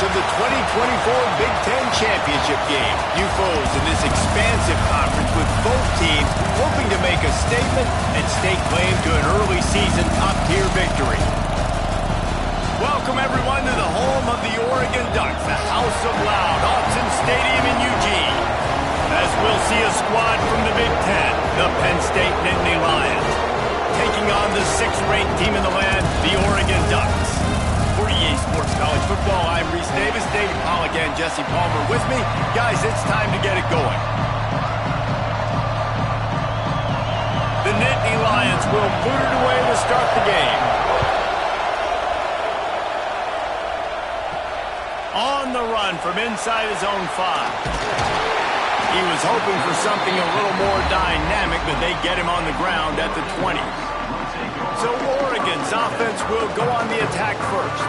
of the 2024 Big Ten Championship game. New foes in this expansive conference with both teams hoping to make a statement and stake claim to an early season top-tier victory. Welcome, everyone, to the home of the Oregon Ducks, the House of Loud, Autzen Stadium in Eugene. As we'll see a squad from the Big Ten, the Penn State Nittany Lions, taking on the 6th-ranked team in the land, the Oregon Ducks. For EA Sports College Football, I'm Reese Davis, David Pollack, and Jesse Palmer with me. Guys, it's time to get it going. The Nittany Lions will boot it away to start the game. On the run from inside his own 5. He was hoping for something a little more dynamic, but they get him on the ground at the 20. So Oregon's offense will go on the attack first.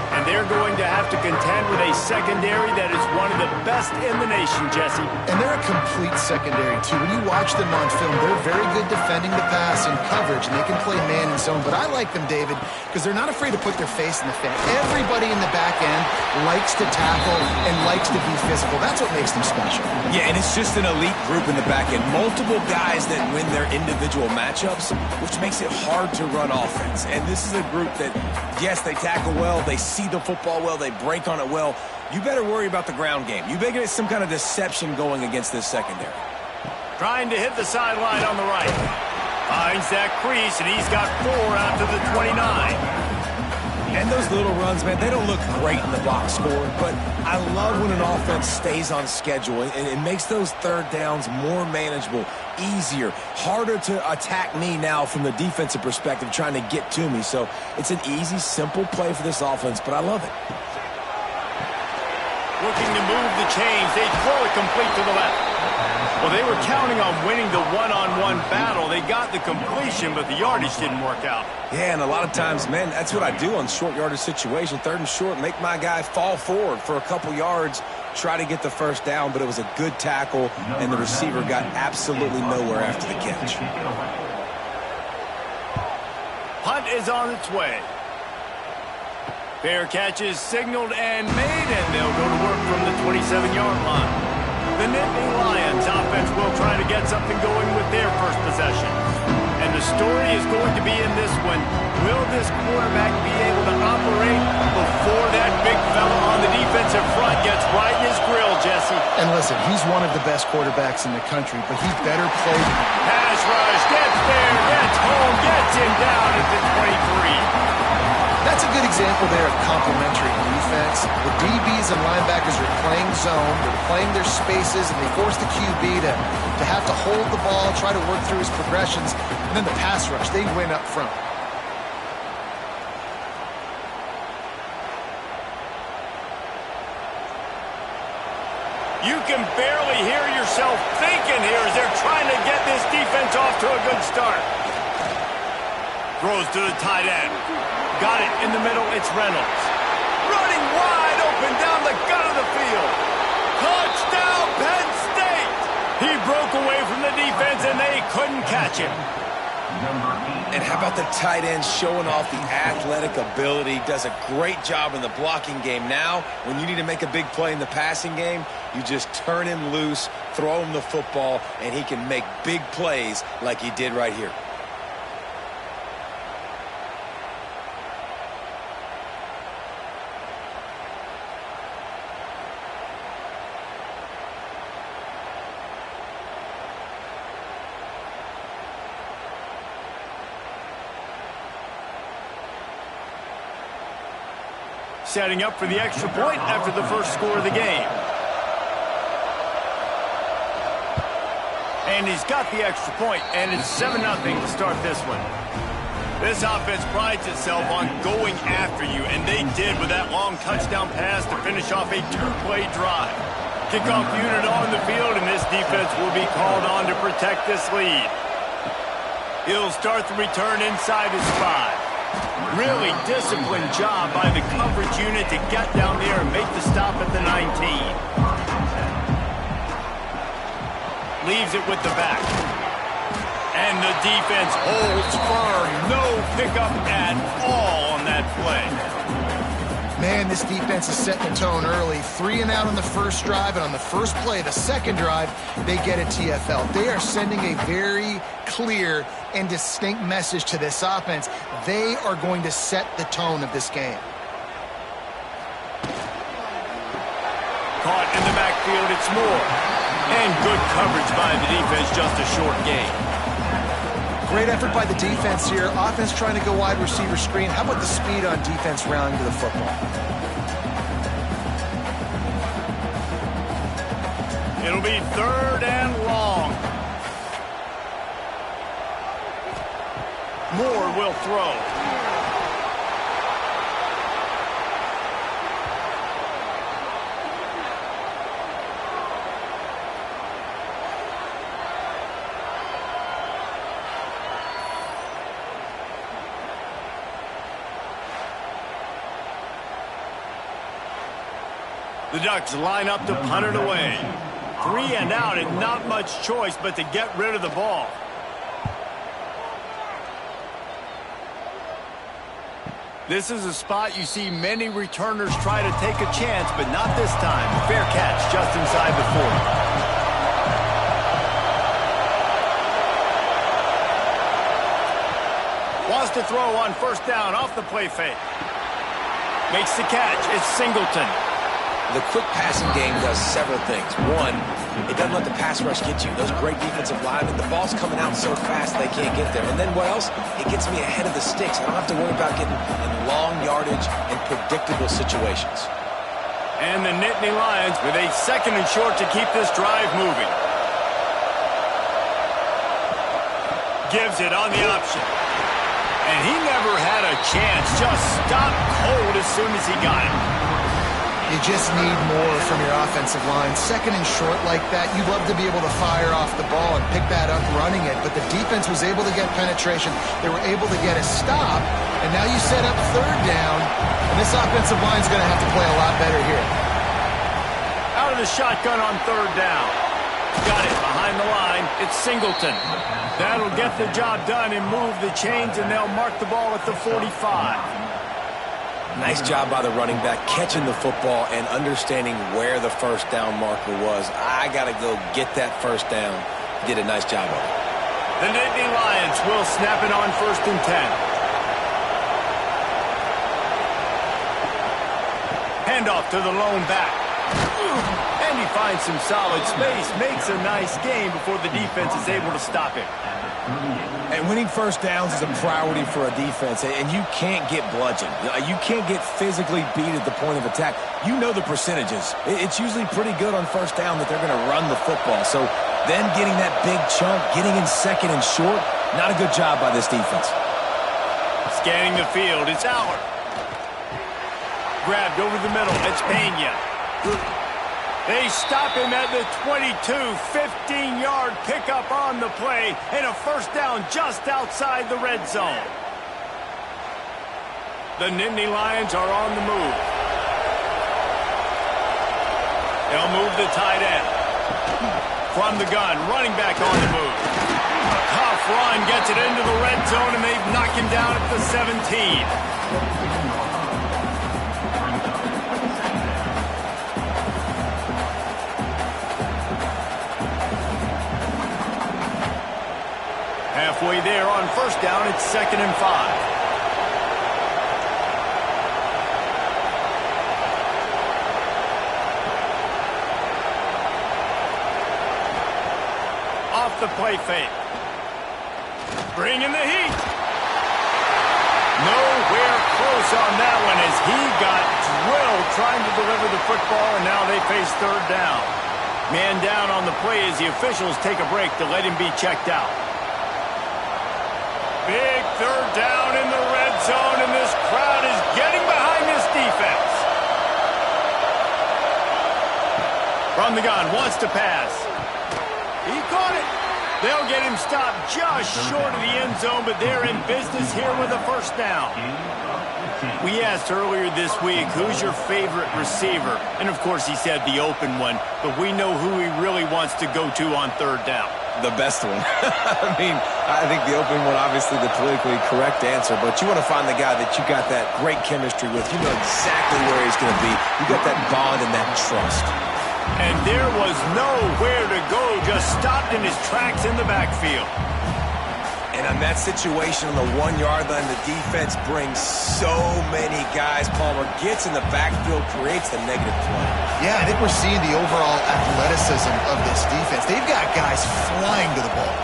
And they're going to have to contend with a secondary that is one of the best in the nation, Jesse. And they're a complete secondary, too. When you watch them on film, they're very good defending the pass and coverage, and they can play man and zone. But I like them, David, because they're not afraid to put their face in the fan. Everybody in the back end likes to tackle and likes to be physical. That's what makes them special. Yeah, and it's just an elite group in the back end. Multiple guys that win their individual matchups, which makes it hard to run offense. And this is a group that, yes, they tackle well, they see the football well, they break on it well. You better worry about the ground game. You better get some kind of deception going against this secondary. Trying to hit the sideline on the right. Finds that crease, and he's got 4 out to the 29. And those little runs, man, they don't look great in the box score, but I love when an offense stays on schedule, and it makes those third downs more manageable, easier, harder to attack me now from the defensive perspective trying to get to me. So it's an easy, simple play for this offense, but I love it. Looking to move the chains. They throw it complete to the left. Well, they were counting on winning the one-on-one battle. They got the completion, but the yardage didn't work out. Yeah, and a lot of times, man, that's what I do on short yardage situation. 3rd and short, make my guy fall forward for a couple yards, try to get the first down, but it was a good tackle, and the receiver got absolutely nowhere after the catch. Punt is on its way. Fair catch is signaled and made, and they'll go to work from the 27-yard line. The Nittany Lions offense will try to get something going with their first possession. And the story is going to be in this one. Will this quarterback be able to operate before that big fella on the defensive front gets right in his grill, Jesse? And listen, he's one of the best quarterbacks in the country, but he better play. Pass rush, gets there, gets home, gets him down at the 23. That's a good example there of complementary defense. The DBs and linebackers are playing zone, they're playing their spaces, and they force the QB to have to hold the ball, try to work through his progressions, and then the pass rush, they win up front. You can barely hear yourself thinking here as they're trying to get this defense off to a good start. Throws to the tight end. Got it in the middle, it's Reynolds. Running wide open down the gut of the field. Touchdown, Penn State! He broke away from the defense and they couldn't catch him. And how about the tight end showing off the athletic ability? Does a great job in the blocking game. Now, when you need to make a big play in the passing game, you just turn him loose, throw him the football, and he can make big plays like he did right here. Setting up for the extra point after the first score of the game. And he's got the extra point, and it's 7-0 to start this one. This offense prides itself on going after you, and they did with that long touchdown pass to finish off a 2-play drive. Kickoff unit on the field, and this defense will be called on to protect this lead. He'll start the return inside his 5. Really disciplined job by the coverage unit to get down there and make the stop at the 19. Leaves it with the back. And the defense holds firm. No pickup at all on that play. Man, this defense is setting the tone early. 3 and out on the first drive, and on the first play, the second drive, they get a TFL. They are sending a very clear and distinct message to this offense. They are going to set the tone of this game. Caught in the backfield, it's Moore. And good coverage by the defense, just a short gain. Great effort by the defense here. Offense trying to go wide receiver screen. How about the speed on defense rounding to the football? It'll be 3rd and long. Moore will throw. The Ducks line up to punt it away. 3 and out and not much choice but to get rid of the ball. This is a spot you see many returners try to take a chance, but not this time. Fair catch just inside the 40. Wants to throw on 1st down off the play fake. Makes the catch. It's Singleton. The quick passing game does several things. One, it doesn't let the pass rush get you. Those great defensive linemen, the ball's coming out so fast they can't get there. And then what else? It gets me ahead of the sticks. I don't have to worry about getting in long yardage and predictable situations. And the Nittany Lions with a 2nd and short to keep this drive moving. Gives it on the option. And he never had a chance. Just stopped cold as soon as he got it. You just need more from your offensive line. 2nd and short like that, you'd love to be able to fire off the ball and pick that up running it, but the defense was able to get penetration. They were able to get a stop, and now you set up 3rd down, and this offensive line is going to have to play a lot better here. Out of the shotgun on 3rd down. Got it behind the line. It's Singleton. That'll get the job done and move the chains, and they'll mark the ball at the 45. Nice job by the running back, catching the football and understanding where the 1st down marker was. I got to go get that 1st down. Did a nice job of it. The Nittany Lions will snap it on 1st and 10. Handoff to the lone back. And he finds some solid space, makes a nice game before the defense is able to stop him. And winning 1st downs is a priority for a defense, and you can't get bludgeoned. You can't get physically beat at the point of attack. You know the percentages. It's usually pretty good on 1st down that they're going to run the football. So then getting that big chunk, getting in 2nd and short, not a good job by this defense. Scanning the field, it's Aller. Grabbed over the middle, it's Pena. They stop him at the 22, 15-yard pickup on the play, and a 1st down just outside the red zone. The Nittany Lions are on the move. They'll move the tight end. From the gun, running back on the move. Tough run, gets it into the red zone, and they've knocked him down at the 17. Halfway there on 1st down, it's 2nd and 5. Off the play fake. Bringing the heat. Nowhere close on that one as he got drilled trying to deliver the football, and now they face 3rd down. Man down on the play as the officials take a break to let him be checked out. Big 3rd down in the red zone, and this crowd is getting behind this defense. From the gun, wants to pass. He caught it. They'll get him stopped just short of the end zone, but they're in business here with a 1st down. We asked earlier this week, who's your favorite receiver? And, of course, he said the open one, but we know who he really wants to go to on 3rd down. The best one. I mean, I think the opening one, obviously the politically correct answer, but you want to find the guy that you got that great chemistry with. You know exactly where he's going to be. You got that bond and that trust. And there was nowhere to go, just stopped in his tracks in the backfield. And on that situation on the 1-yard line, the defense brings so many guys. Palmer gets in the backfield, creates the negative play. Yeah, I think we're seeing the overall athleticism of this defense. They've got guys flying to the ball.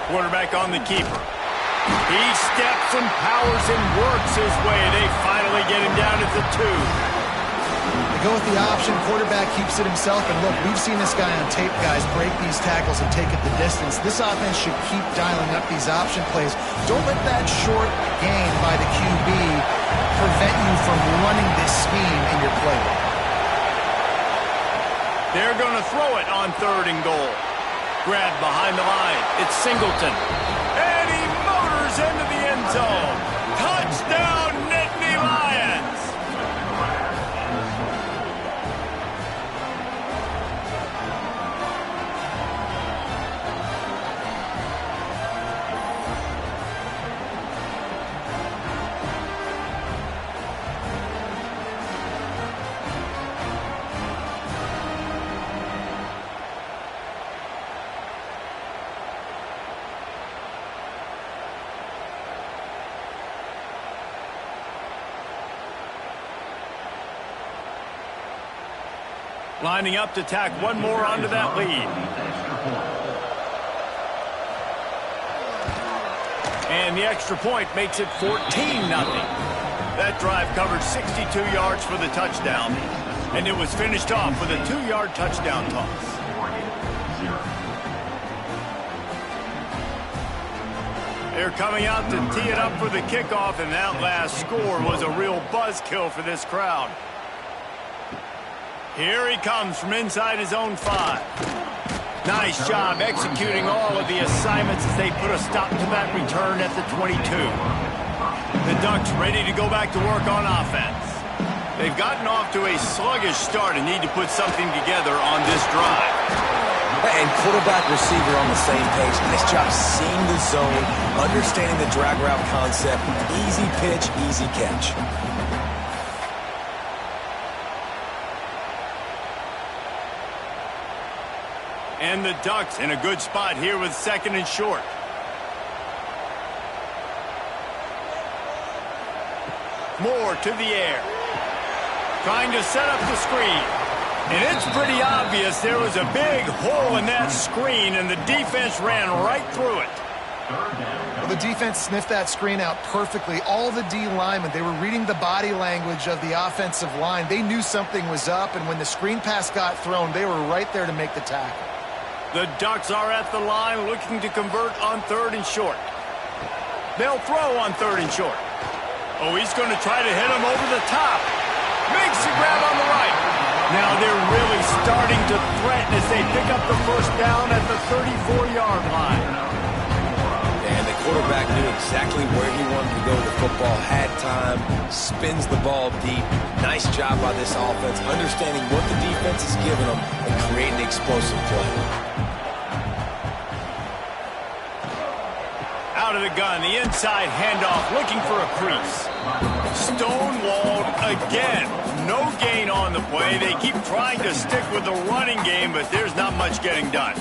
Quarterback on the keeper. He steps and powers and works his way. They finally get him down at the 2. They go with the option. Quarterback keeps it himself. And look, we've seen this guy on tape, guys, break these tackles and take it the distance. This offense should keep dialing up these option plays. Don't let that short gain by the QB prevent you from running this scheme in your playbook. They're going to throw it on 3rd and goal. Grabbed behind the line. It's Singleton. And he motors into the end zone. Touchdown, Nittany Lions! Lining up to tack one more onto that lead. And the extra point makes it 14-0. That drive covered 62 yards for the touchdown. And it was finished off with a 2-yard touchdown toss. They're coming out to tee it up for the kickoff, and that last score was a real buzzkill for this crowd. Here he comes from inside his own 5. Nice job executing all of the assignments as they put a stop to that return at the 22. The Ducks ready to go back to work on offense. They've gotten off to a sluggish start and need to put something together on this drive. And quarterback receiver on the same page. Nice job seeing the zone, understanding the drag route concept. Easy pitch, easy catch. And the Ducks in a good spot here with 2nd and short. Moore to the air. Trying to set up the screen. And it's pretty obvious there was a big hole in that screen, and the defense ran right through it. Well, the defense sniffed that screen out perfectly. All the D linemen, they were reading the body language of the offensive line. They knew something was up, and when the screen pass got thrown, they were right there to make the tackle. The Ducks are at the line looking to convert on 3rd and short. They'll throw on 3rd and short. Oh, he's going to try to hit him over the top. Makes the grab on the right. Now they're really starting to threaten as they pick up the 1st down at the 34-yard line. And the quarterback knew exactly where he wanted to go with the football, had time, spins the ball deep. Nice job by this offense, understanding what the defense is giving them and creating the explosive play. Out of the gun, the inside handoff, looking for a crease. Stonewalled again. No gain on the play. They keep trying to stick with the running game, but there's not much getting done.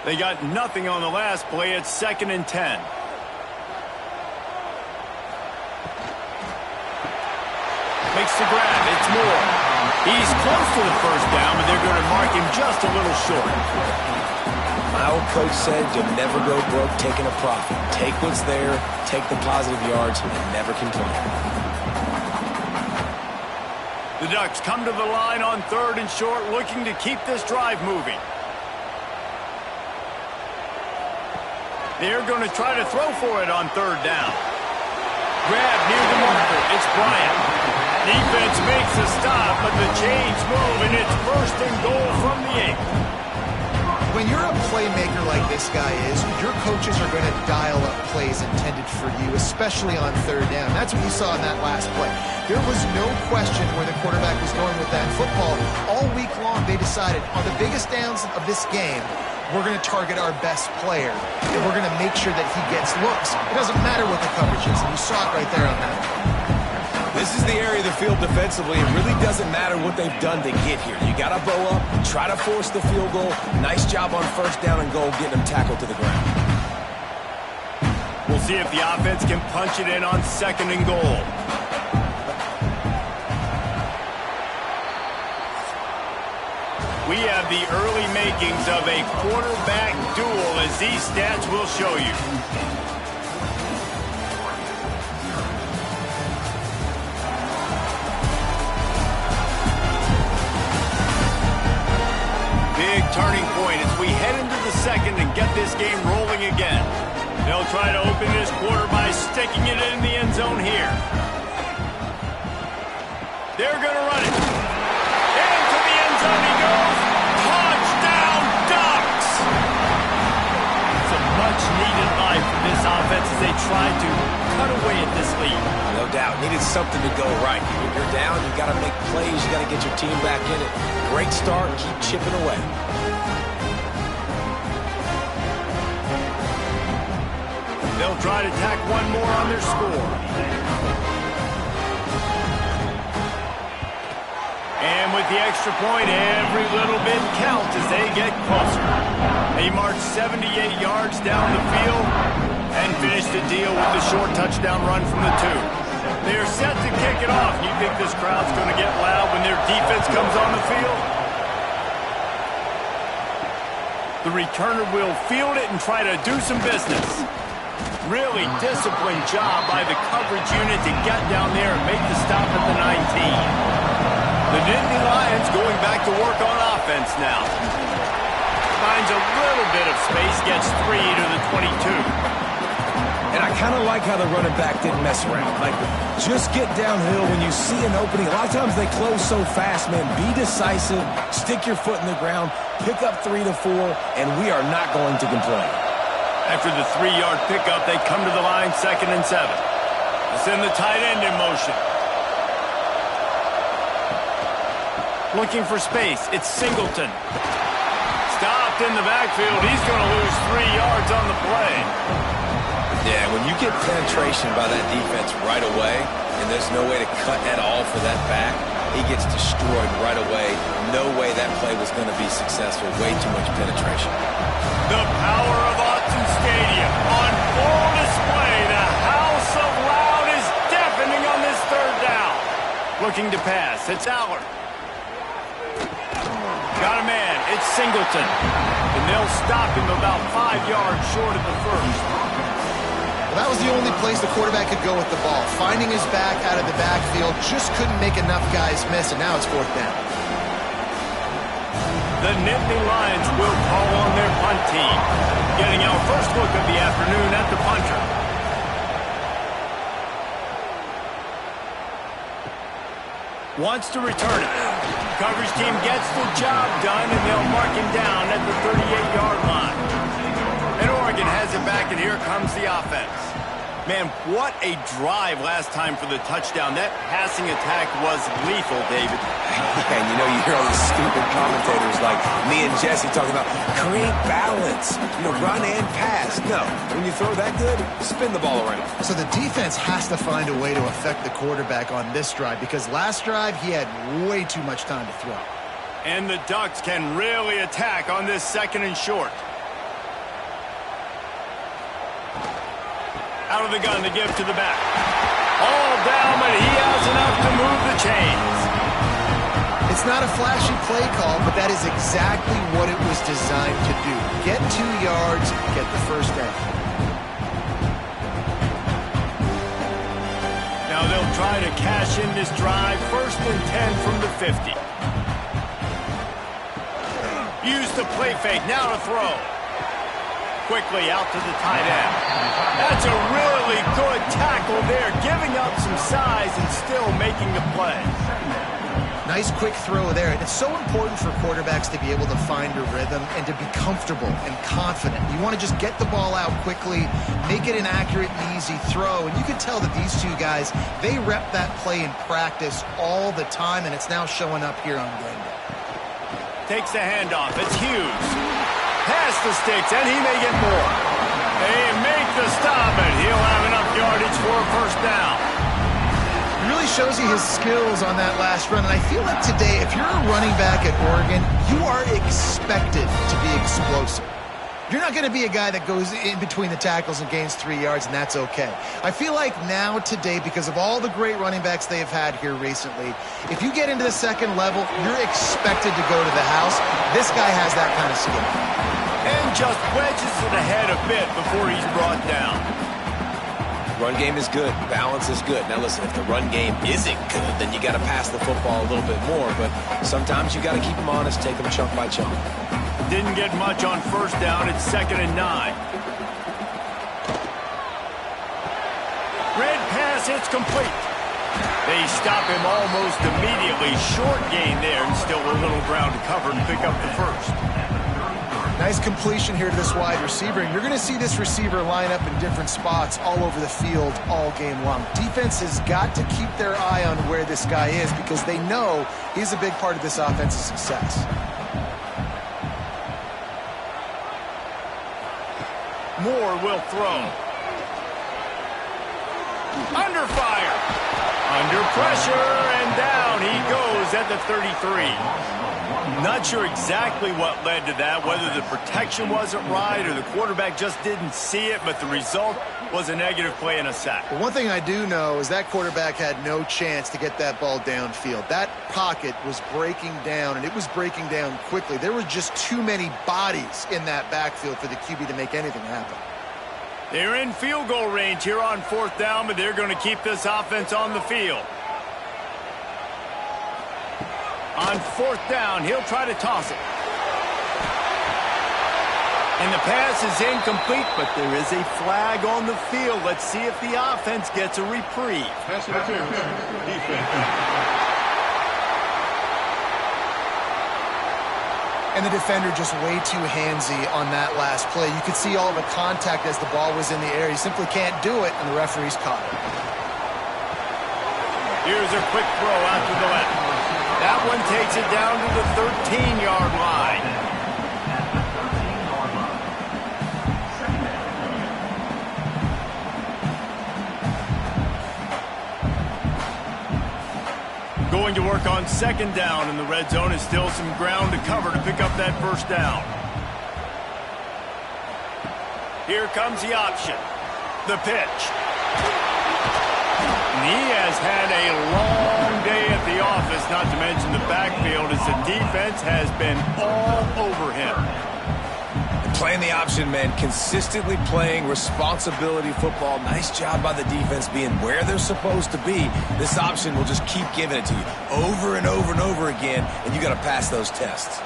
They got nothing on the last play. It's 2nd and 10. Makes the grab. It's Moore. He's close to the 1st down, but they're going to mark him just a little short. My old coach said you'll never go broke taking a profit. Take what's there, take the positive yards, and never complain. The Ducks come to the line on 3rd and short, looking to keep this drive moving. They're going to try to throw for it on 3rd down. Grab near the marker. It's Bryant. Defense makes a stop, but the chains move, and it's 1st and goal from the 8. When you're a playmaker like this guy is, your coaches are going to dial up play plays intended for you, especially on third down. That's what you saw in that last play. There was no question where the quarterback was going with that football. All week long, they decided on the biggest downs of this game, we're going to target our best player, and we're going to make sure that he gets looks. It doesn't matter what the coverage is, and you saw it right there on that. This is the area of the field defensively. It really doesn't matter what they've done to get here. You got to bow up, try to force the field goal. Nice job on first down and goal, getting them tackled to the ground. We'll see if the offense can punch it in on second and goal. We have the early makings of a quarterback duel, as these stats will show you. Big turning point as we head into the second and get this game rolling again. They'll try to open this quarter by sticking it in the end zone here. They're going to run it. Into the end zone he goes. Touchdown, Ducks! It's a much-needed life for this offense as they try to cut away at this lead. No doubt. Needed something to go right. If you're down, you got to make plays. You got to get your team back in it. Great start. Keep chipping away. They'll try to tack one more on their score. And with the extra point, every little bit counts as they get closer. They march 78 yards down the field and finish the deal with the short touchdown run from the 2. They are set to kick it off. You think this crowd's going to get loud when their defense comes on the field? The returner will field it and try to do some business. Really disciplined job by the coverage unit to get down there and make the stop at the 19. The Nittany Lions going back to work on offense now. Finds a little bit of space, gets 3 to the 22. And I kind of like how the running back didn't mess around. Like, just get downhill when you see an opening. A lot of times they close so fast, man. Be decisive, stick your foot in the ground, pick up 3 to 4, and we are not going to complain. After the 3-yard pickup, they come to the line, 2nd and 7. They send the tight end in motion. Looking for space, it's Singleton. Stopped in the backfield. He's going to lose 3 yards on the play. Yeah, when you get penetration by that defense right away, and there's no way to cut at all for that back, he gets destroyed right away. No way that play was going to be successful. Way too much penetration. The power of Autzen Stadium on full display. The house of loud is deafening on this third down. Looking to pass. It's Allard. Got a man. It's Singleton. And they'll stop him about 5 yards short of the first. Well, that was the only place the quarterback could go with the ball. Finding his back out of the backfield, just couldn't make enough guys miss, and now it's 4th down. The Nittany Lions will call on their punt team. Getting our first look of the afternoon at the punter. Wants to return it. Coverage team gets the job done, and they'll mark him down at the 38-yard line. And Oregon has it back, and here comes the offense. Man, what a drive last time for the touchdown. That passing attack was lethal, David. And you know, you hear all these stupid commentators like me and Jesse talking about create balance, run and pass. No, when you throw that good, spin the ball around. So the defense has to find a way to affect the quarterback on this drive, because last drive he had way too much time to throw. And the Ducks can really attack on this 2nd and short. Out of the gun to give to the back. All down, but he has enough to move the chains. It's not a flashy play call, but that is exactly what it was designed to do. Get 2 yards, get the first down. Now they'll try to cash in this drive. 1st and 10 from the 50. Use the play fake, now to throw. Quickly out to the tight end. That's a really good tackle there, giving up some size and still making the play. Nice quick throw there. And it's so important for quarterbacks to be able to find a rhythm and to be comfortable and confident. You want to just get the ball out quickly, make it an accurate and easy throw. And you can tell that these two guys, they rep that play in practice all the time, and it's now showing up here on game day. Takes the handoff. It's Hughes. Past the sticks, and he may get more. They make the stop, and he'll have enough yardage for a first down. It really shows you his skills on that last run. And I feel like today, if you're a running back at Oregon, you are expected to be explosive. You're not going to be a guy that goes in between the tackles and gains 3 yards, and that's okay. I feel like now today, because of all the great running backs they have had here recently, if you get into the second level, you're expected to go to the house. This guy has that kind of skill. And just wedges it ahead a bit before he's brought down. Run game is good. Balance is good. Now listen, if the run game isn't good, then you got to pass the football a little bit more. But sometimes you got to keep them honest, take them chunk by chunk. Didn't get much on first down. It's 2nd and 9. Red pass, it's complete. They stop him almost immediately. Short gain there, and still a little ground to cover and pick up the first. Nice completion here to this wide receiver, and you're going to see this receiver line up in different spots all over the field all game long. Defense has got to keep their eye on where this guy is because they know he's a big part of this offense's success. Moore will throw. Under fire. Under pressure, and down he goes at the 33. Not sure exactly what led to that, whether the protection wasn't right or the quarterback just didn't see it, but the result was a negative play and a sack. But one thing I do know is that quarterback had no chance to get that ball downfield. That pocket was breaking down, and it was breaking down quickly. There were just too many bodies in that backfield for the QB to make anything happen. They're in field goal range here on 4th down, but they're going to keep this offense on the field. On 4th down, he'll try to toss it. And the pass is incomplete, but there is a flag on the field. Let's see if the offense gets a reprieve. Pass interference. Defense. And the defender just way too handsy on that last play. You could see all the contact as the ball was in the air. He simply can't do it, and the referee's caught it. Here's a quick throw out to the left. That one takes it down to the 13-yard line. Going to work on 2nd down, and the red zone is still some ground to cover to pick up that first down. Here comes the option. The pitch. And he has had a long day at the office, not to mention the backfield, as the defense has been all over him. Playing the option, man, consistently playing responsibility football. Nice job by the defense being where they're supposed to be. This option will just keep giving it to you over and over and over again, and you got to pass those tests.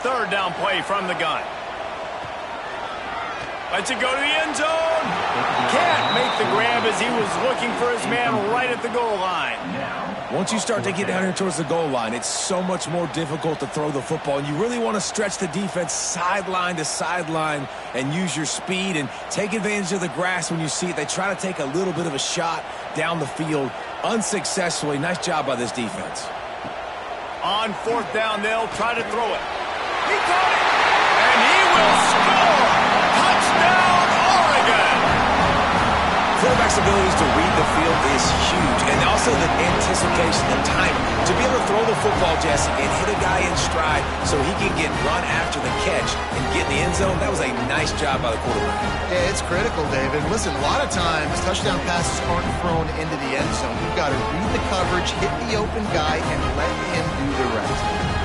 3rd down play from the gun. Lets it go to the end zone. Can't make the grab as he was looking for his man right at the goal line. Once you start to get down here towards the goal line, it's so much more difficult to throw the football. And you really want to stretch the defense sideline to sideline and use your speed and take advantage of the grass when you see it. They try to take a little bit of a shot down the field unsuccessfully. Nice job by this defense. On 4th down, they'll try to throw it. He caught it, and he will score. Touchdown, Oregon! Quarterback's abilities to read the field is huge, and also the anticipation, the timing. To be able to throw the football, Jesse, and hit a guy in stride so he can get run after the catch and get in the end zone, that was a nice job by the quarterback. Yeah, it's critical, David. Listen, a lot of times, touchdown passes aren't thrown into the end zone. You've got to read the coverage, hit the open guy, and let him do the rest.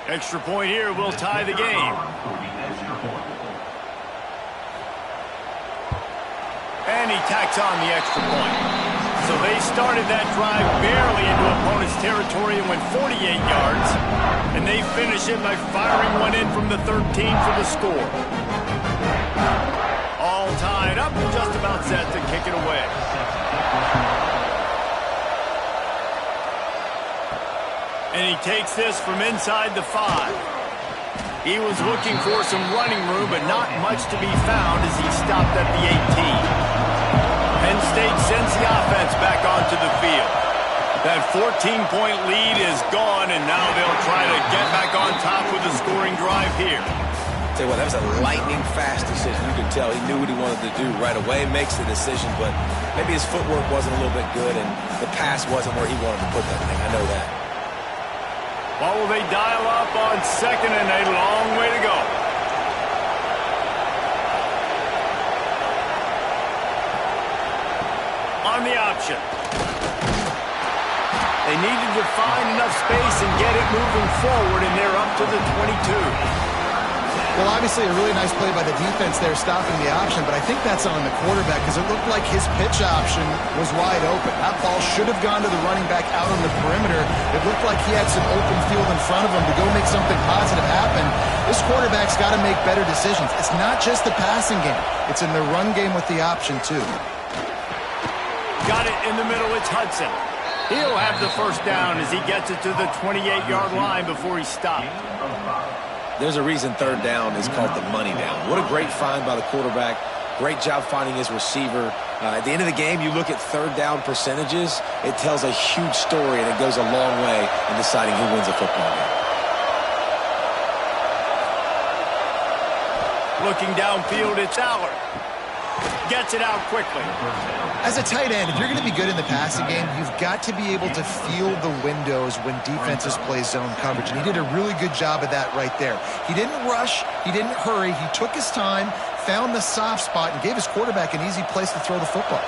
Extra point here will tie the game. And he tacks on the extra point. So they started that drive barely into opponent's territory and went 48 yards. And they finish it by firing one in from the 13 for the score. All tied up, just about set to kick it away. And he takes this from inside the 5. He was looking for some running room, but not much to be found as he stopped at the 18. Penn State sends the offense back onto the field. That 14-point lead is gone, and now they'll try to get back on top with a scoring drive here. Tell you what, that was a lightning-fast decision. You could tell he knew what he wanted to do right away, makes the decision, but maybe his footwork wasn't a little bit good, and the pass wasn't where he wanted to put that thing. I know that. Well, will they dial up on second and a long way to go? On the option. They needed to find enough space and get it moving forward, and they're up to the 22. Well, obviously a really nice play by the defense there stopping the option, but I think that's on the quarterback because it looked like his pitch option was wide open. That ball should have gone to the running back out on the perimeter. It looked like he had some open field in front of him to go make something positive happen. This quarterback's got to make better decisions. It's not just the passing game. It's in the run game with the option, too. Got it in the middle. It's Hudson. He'll have the first down as he gets it to the 28-yard line before he stopped. There's a reason third down is called the money down. What a great find by the quarterback. Great job finding his receiver. At the end of the game, you look at third down percentages. It tells a huge story, and it goes a long way in deciding who wins a football game. Looking downfield, it's Allard. Gets it out quickly. As a tight end, if you're going to be good in the passing game, you've got to be able to feel the windows when defenses play zone coverage. And he did a really good job of that right there. He didn't rush. He didn't hurry. He took his time, found the soft spot, and gave his quarterback an easy place to throw the football.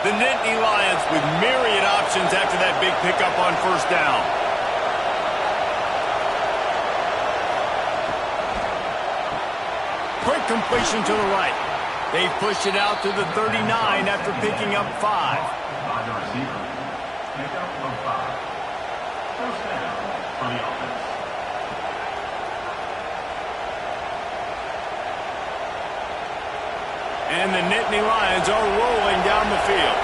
The Nittany Lions with myriad options after that big pickup on first down. Quick completion to the right. They pushed it out to the 39 after picking up 5. And the Nittany Lions are rolling down the field.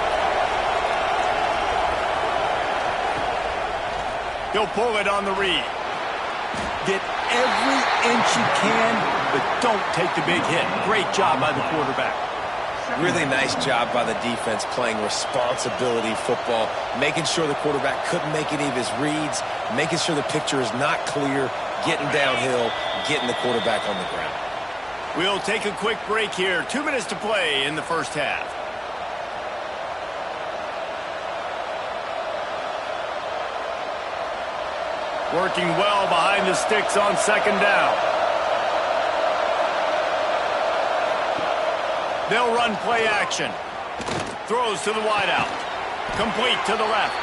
He'll pull it on the read. Get every inch you can, but don't take the big hit. Great job by the quarterback. Really nice job by the defense playing responsibility football, making sure the quarterback couldn't make any of his reads, making sure the picture is not clear, getting downhill, getting the quarterback on the ground. We'll take a quick break here. 2 minutes to play in the first half. Working well behind the sticks on second down. They'll run play action. Throws to the wideout. Complete to the left.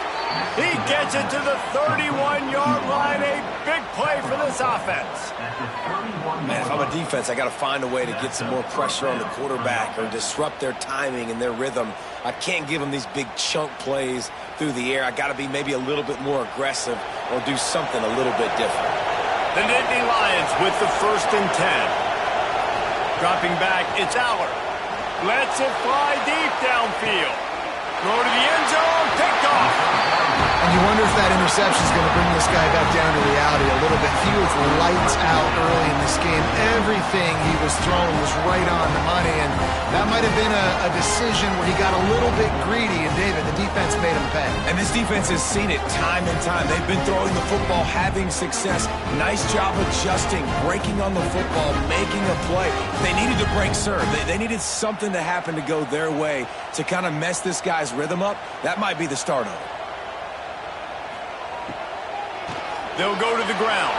He gets it to the 31-yard line. A big play for this offense. Man, if I'm a defense, I got to find a way to get some more pressure on the quarterback or disrupt their timing and their rhythm. I can't give them these big chunk plays through the air. I got to be maybe a little bit more aggressive or do something a little bit different. The Nittany Lions with the 1st and 10. Dropping back, it's Allard. Lets it fly deep downfield. Throw to the end zone, picked off. And you wonder if that interception is going to bring this guy back down to reality a little bit. He was lights out early in this game. Everything he was throwing was right on the money, and that might have been a decision where he got a little bit greedy, and David, the defense made him pay. And this defense has seen it time and time. They've been throwing the football, having success. Nice job adjusting, breaking on the football, making a play. They needed to break serve. They needed something to happen to go their way to kind of mess this guy's rhythm up. That might be the start of it. They'll go to the ground.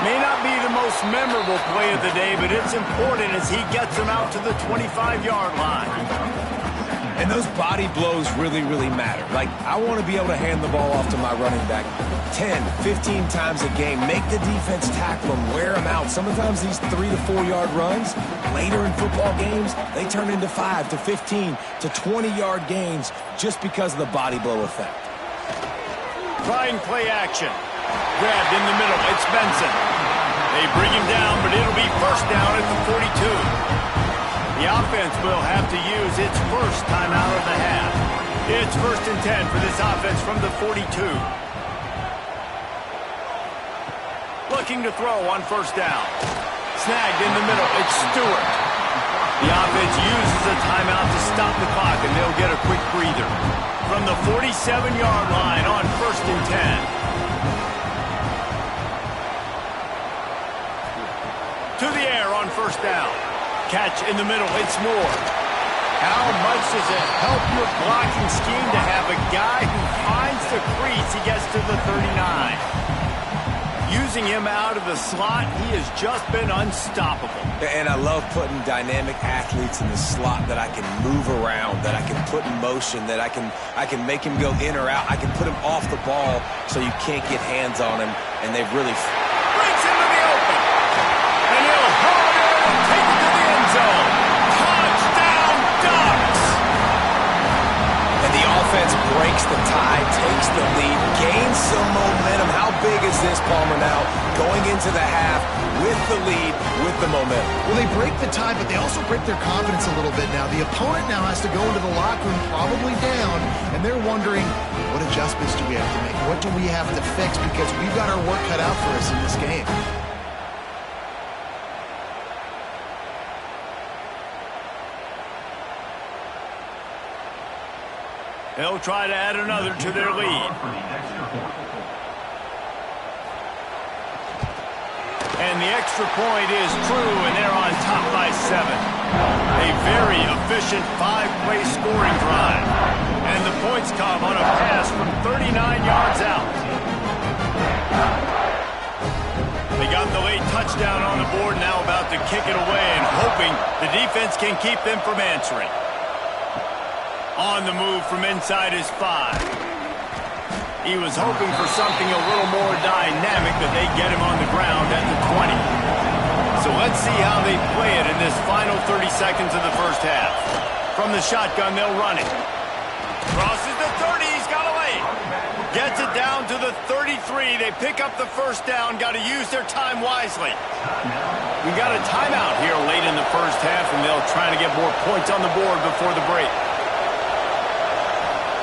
May not be the most memorable play of the day, but it's important as he gets them out to the 25-yard line. And those body blows really, really matter. Like, I want to be able to hand the ball off to my running back 10, 15 times a game. Make the defense tackle them, wear them out. Sometimes these 3 to 4 yard runs, later in football games, they turn into 5 to 15 to 20-yard gains just because of the body blow effect. Trying play action. Grabbed in the middle. It's Benson. They bring him down, but it'll be first down at the 42. The offense will have to use its first timeout of the half. It's 1st and 10 for this offense from the 42. Looking to throw on first down. Snagged in the middle. It's Stewart. The offense uses a timeout to stop the clock, and they'll get a quick breather. From the 47-yard line on 1st and 10. To the air on first down. Catch in the middle. It's Moore. How much does it help your blocking scheme to have a guy who finds the crease? He gets to the 39. Using him out of the slot, he has just been unstoppable. And I love putting dynamic athletes in the slot that I can move around, that I can put in motion, that I can make him go in or out. I can put him off the ball so you can't get hands on him, and they've really... Breaks into the open. And he'll haul it in and take it to the end zone. Touchdown, Ducks! And the offense breaks the tie, takes the lead, gains some momentum. How big is this, Palmer, now? Going into the half with the lead, with the momentum. Well, they break the tie, but they also break their confidence a little bit now. The opponent now has to go into the locker room probably down, and they're wondering, what adjustments do we have to make? What do we have to fix? Because we've got our work cut out for us in this game. They'll try to add another to their lead. And the extra point is true, and they're on top by 7. A very efficient 5-play scoring drive. And the points come on a pass from 39 yards out. They got the late touchdown on the board, now about to kick it away and hoping the defense can keep them from answering. On the move from inside his 5. He was hoping for something a little more dynamic, but they get him on the ground at the 20. So let's see how they play it in this final 30 seconds of the first half. From the shotgun, they'll run it. Crosses the 30, he's got away. Gets it down to the 33. They pick up the first down, got to use their time wisely. We got a timeout here late in the first half, and they'll try to get more points on the board before the break.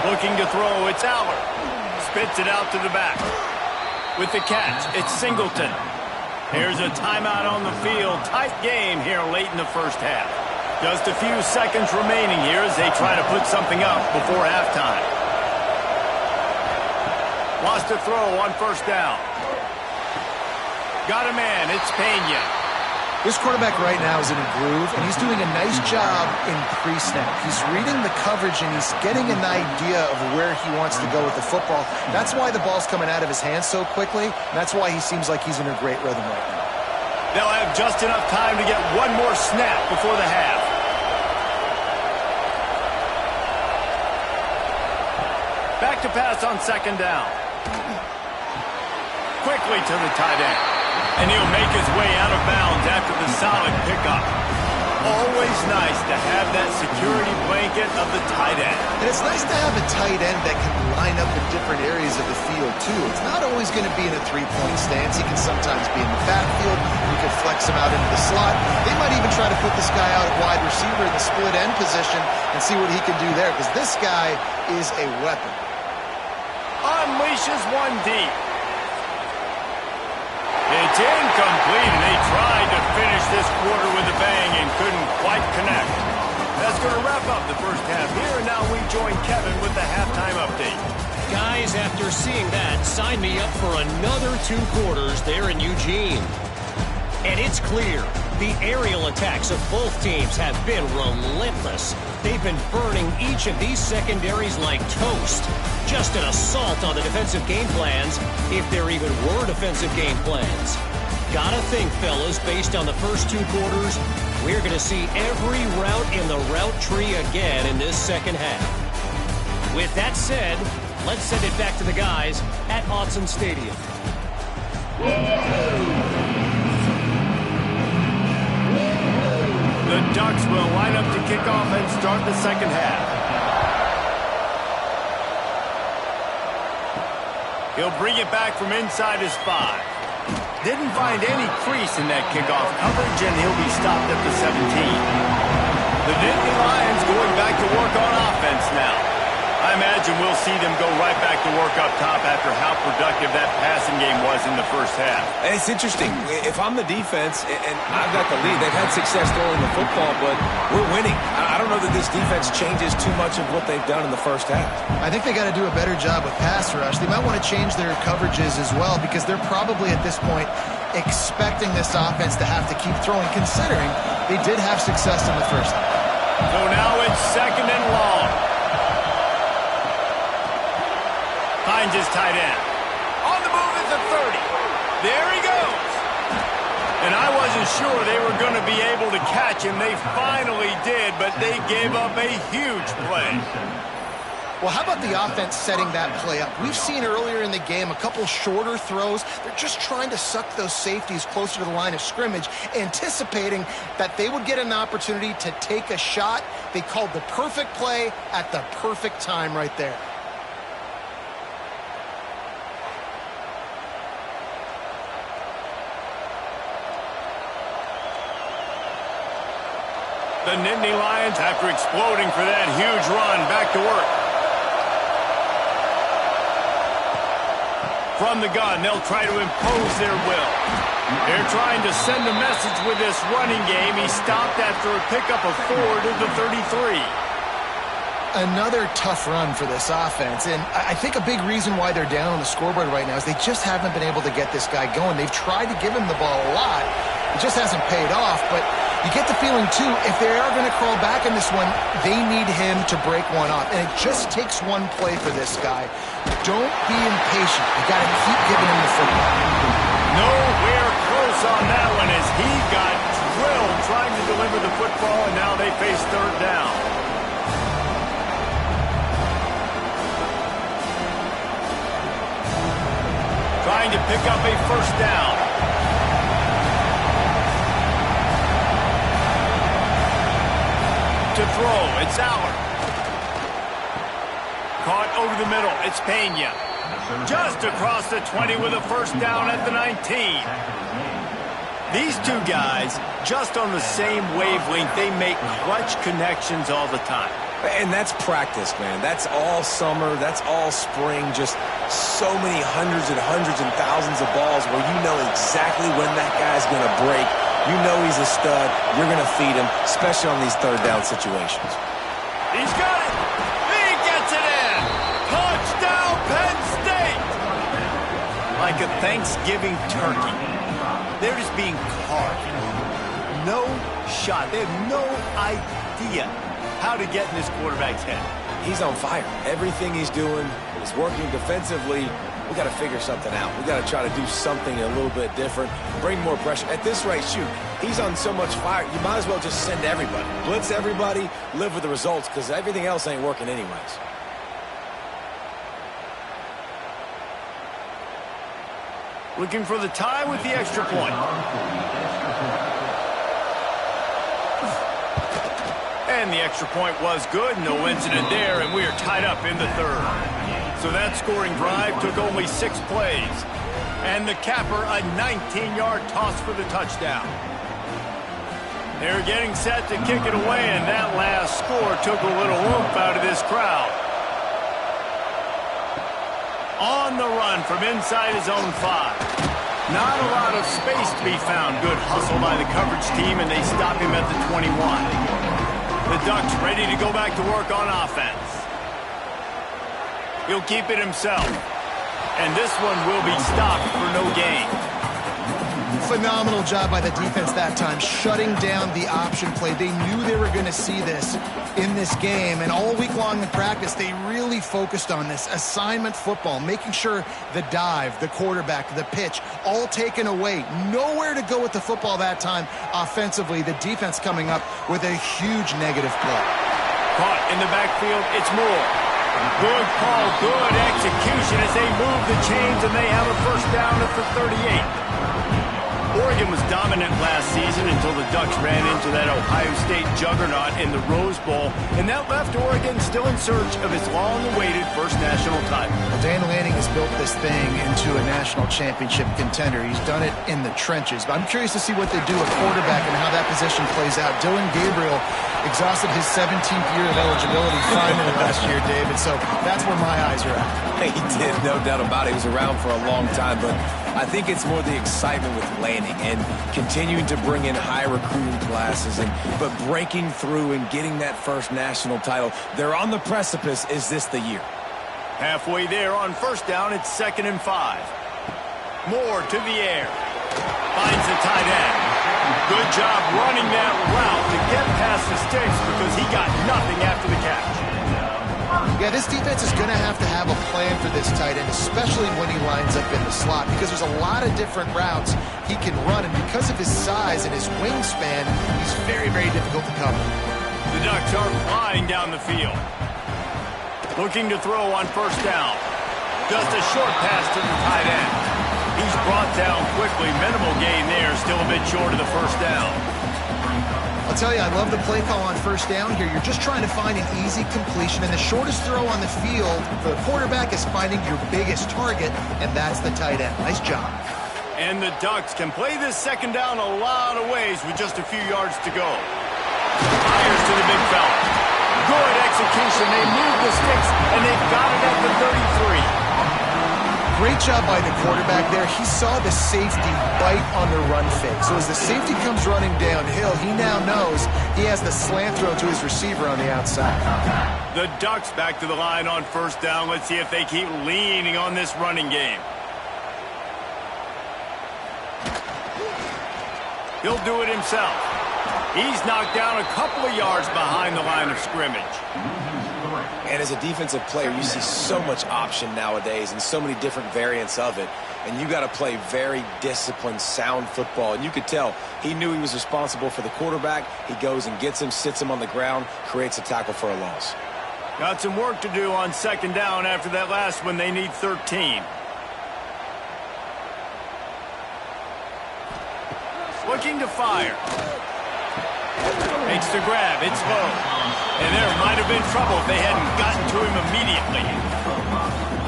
Looking to throw, it's Aller. Spits it out to the back. With the catch, it's Singleton. Here's a timeout on the field. Tight game here late in the first half. Just a few seconds remaining here as they try to put something up before halftime. Lost a throw on first down. Got a man, it's Pena. This quarterback right now is in a groove, and he's doing a nice job in pre-snap. He's reading the coverage, and he's getting an idea of where he wants to go with the football. That's why the ball's coming out of his hands so quickly, and that's why he seems like he's in a great rhythm right now. They'll have just enough time to get one more snap before the half. Back to pass on second down. Quickly to the tight end. And he'll make his way out of bounds after the solid pickup. Always nice to have that security blanket of the tight end. And it's nice to have a tight end that can line up in different areas of the field, too. It's not always going to be in a three-point stance. He can sometimes be in the backfield. You can flex him out into the slot. They might even try to put this guy out at wide receiver in the split end position and see what he can do there, because this guy is a weapon. Unleashes one deep. It's incomplete, and they tried to finish this quarter with a bang and couldn't quite connect. That's going to wrap up the first half here, and now we join Kevin with the halftime update. Guys, after seeing that, sign me up for another 2 quarters there in Eugene. And it's clear, the aerial attacks of both teams have been relentless. They've been burning each of these secondaries like toast. Just an assault on the defensive game plans, if there even were defensive game plans. Gotta think, fellas, based on the first 2 quarters, we're going to see every route in the route tree again in this second half. With that said, let's send it back to the guys at Autzen Stadium. The Ducks will line up to kick off and start the second half. He'll bring it back from inside his 5. Didn't find any crease in that kickoff coverage, and he'll be stopped at the 17. The Nittany Lions going back to work on offense now. I imagine we'll see them go right back to work up top after how productive that passing game was in the first half. And it's interesting. If I'm the defense and I've got the lead, they've had success throwing the football, but we're winning. I don't know that this defense changes too much of what they've done in the first half. I think they got to do a better job with pass rush. They might want to change their coverages as well, because they're probably at this point expecting this offense to have to keep throwing, considering they did have success in the first half. So now it's 2nd and long. Finds his tight end. On the move at the 30. There he goes. And I wasn't sure they were going to be able to catch him. They finally did, but they gave up a huge play. Well, how about the offense setting that play up? We've seen earlier in the game a couple shorter throws. They're just trying to suck those safeties closer to the line of scrimmage, anticipating that they would get an opportunity to take a shot. They called the perfect play at the perfect time right there. The Nittany Lions, after exploding for that huge run, back to work. From the gun, they'll try to impose their will. They're trying to send a message with this running game. He stopped after a pickup of 4 to the 33. Another tough run for this offense, and I think a big reason why they're down on the scoreboard right now is they just haven't been able to get this guy going. They've tried to give him the ball a lot. It just hasn't paid off, but you get the feeling, too, if they are going to crawl back in this one, they need him to break one off, and it just takes one play for this guy. Don't be impatient. You got to keep giving him the football. Nowhere close on that one as he got drilled trying to deliver the football, and now they face 3rd down. Trying to pick up a 1st down. To throw, it's Aller. Caught over the middle, it's Pena. Just across the 20 with a 1st down at the 19. These two guys, just on the same wavelength, they make clutch connections all the time. And that's practice, man. That's all summer. That's all spring. Just so many hundreds and thousands of balls where you know exactly when that guy's going to break. You know he's a stud. You're going to feed him, especially on these 3rd down situations. He's got it. He gets it in. Touchdown, Penn State. Like a Thanksgiving turkey. They're just being carved. No shot. They have no idea how to get in this quarterback's head. He's on fire. Everything he's doing is working defensively. We got to figure something out. We got to try to do something a little bit different, bring more pressure. At this rate, shoot, he's on so much fire, you might as well just send everybody. Blitz everybody, live with the results, because everything else ain't working anyways. Looking for the tie with the extra point. And the extra point was good. No incident there, and we are tied up in the 3rd. So that scoring drive took only 6 plays. And the capper, a 19-yard toss for the touchdown. They're getting set to kick it away, and that last score took a little oomph out of this crowd. On the run from inside his own 5. Not a lot of space to be found. Good hustle by the coverage team, and they stop him at the 21. The Ducks ready to go back to work on offense. He'll keep it himself. And this one will be stopped for no gain. Phenomenal job by the defense that time, shutting down the option play. They knew they were going to see this in this game, and all week long in practice, they really focused on this assignment football, making sure the dive, the quarterback, the pitch, all taken away. Nowhere to go with the football that time offensively. The defense coming up with a huge negative play. Caught in the backfield, it's Moore. Good call, good execution as they move the chains, and they have a first down at the 38. Oregon was dominant last season until the Ducks ran into that Ohio State juggernaut in the Rose Bowl, and that left Oregon still in search of its long-awaited first national title. Well, Dan Lanning has built this thing into a national championship contender. He's done it in the trenches. But I'm curious to see what they do at quarterback and how that position plays out. Dillon Gabriel exhausted his 17th year of eligibility finally last year, David, so that's where my eyes are at. He did, no doubt about it. He was around for a long time, but I think it's more the excitement with Lanning and continuing to bring in high recruiting classes, but breaking through and getting that first national title. They're on the precipice. Is this the year? Halfway there on first down, it's 2nd and 5. Moore to the air. Finds the tight end. Good job running that route to get past the sticks because he got nothing after the catch. Yeah, this defense is going to have a plan for this tight end, especially when he lines up in the slot, because there's a lot of different routes he can run, and because of his size and his wingspan, he's very, very difficult to cover. The Ducks are flying down the field. Looking to throw on first down. Just a short pass to the tight end. He's brought down quickly. Minimal gain there, still a bit short of the first down. I'll tell you, I love the play call on first down here. You're just trying to find an easy completion, and the shortest throw on the field for the quarterback is finding your biggest target, and that's the tight end. Nice job. And the Ducks can play this second down a lot of ways with just a few yards to go. Fires to the big fella. Good execution. They move the sticks, and they've got it at the 33. Great job by the quarterback there. He saw the safety bite on the run fake. So as the safety comes running downhill, he now knows he has the slant throw to his receiver on the outside. The Ducks back to the line on first down. Let's see if they keep leaning on this running game. He'll do it himself. He's knocked down a couple of yards behind the line of scrimmage. And as a defensive player, you see so much option nowadays and so many different variants of it. And you got to play very disciplined, sound football. And you could tell he knew he was responsible for the quarterback. He goes and gets him, sits him on the ground, creates a tackle for a loss. Got some work to do on second down after that last one. They need 13. Looking to fire. Makes the grab. It's low. And there might have been trouble if they hadn't gotten to him immediately.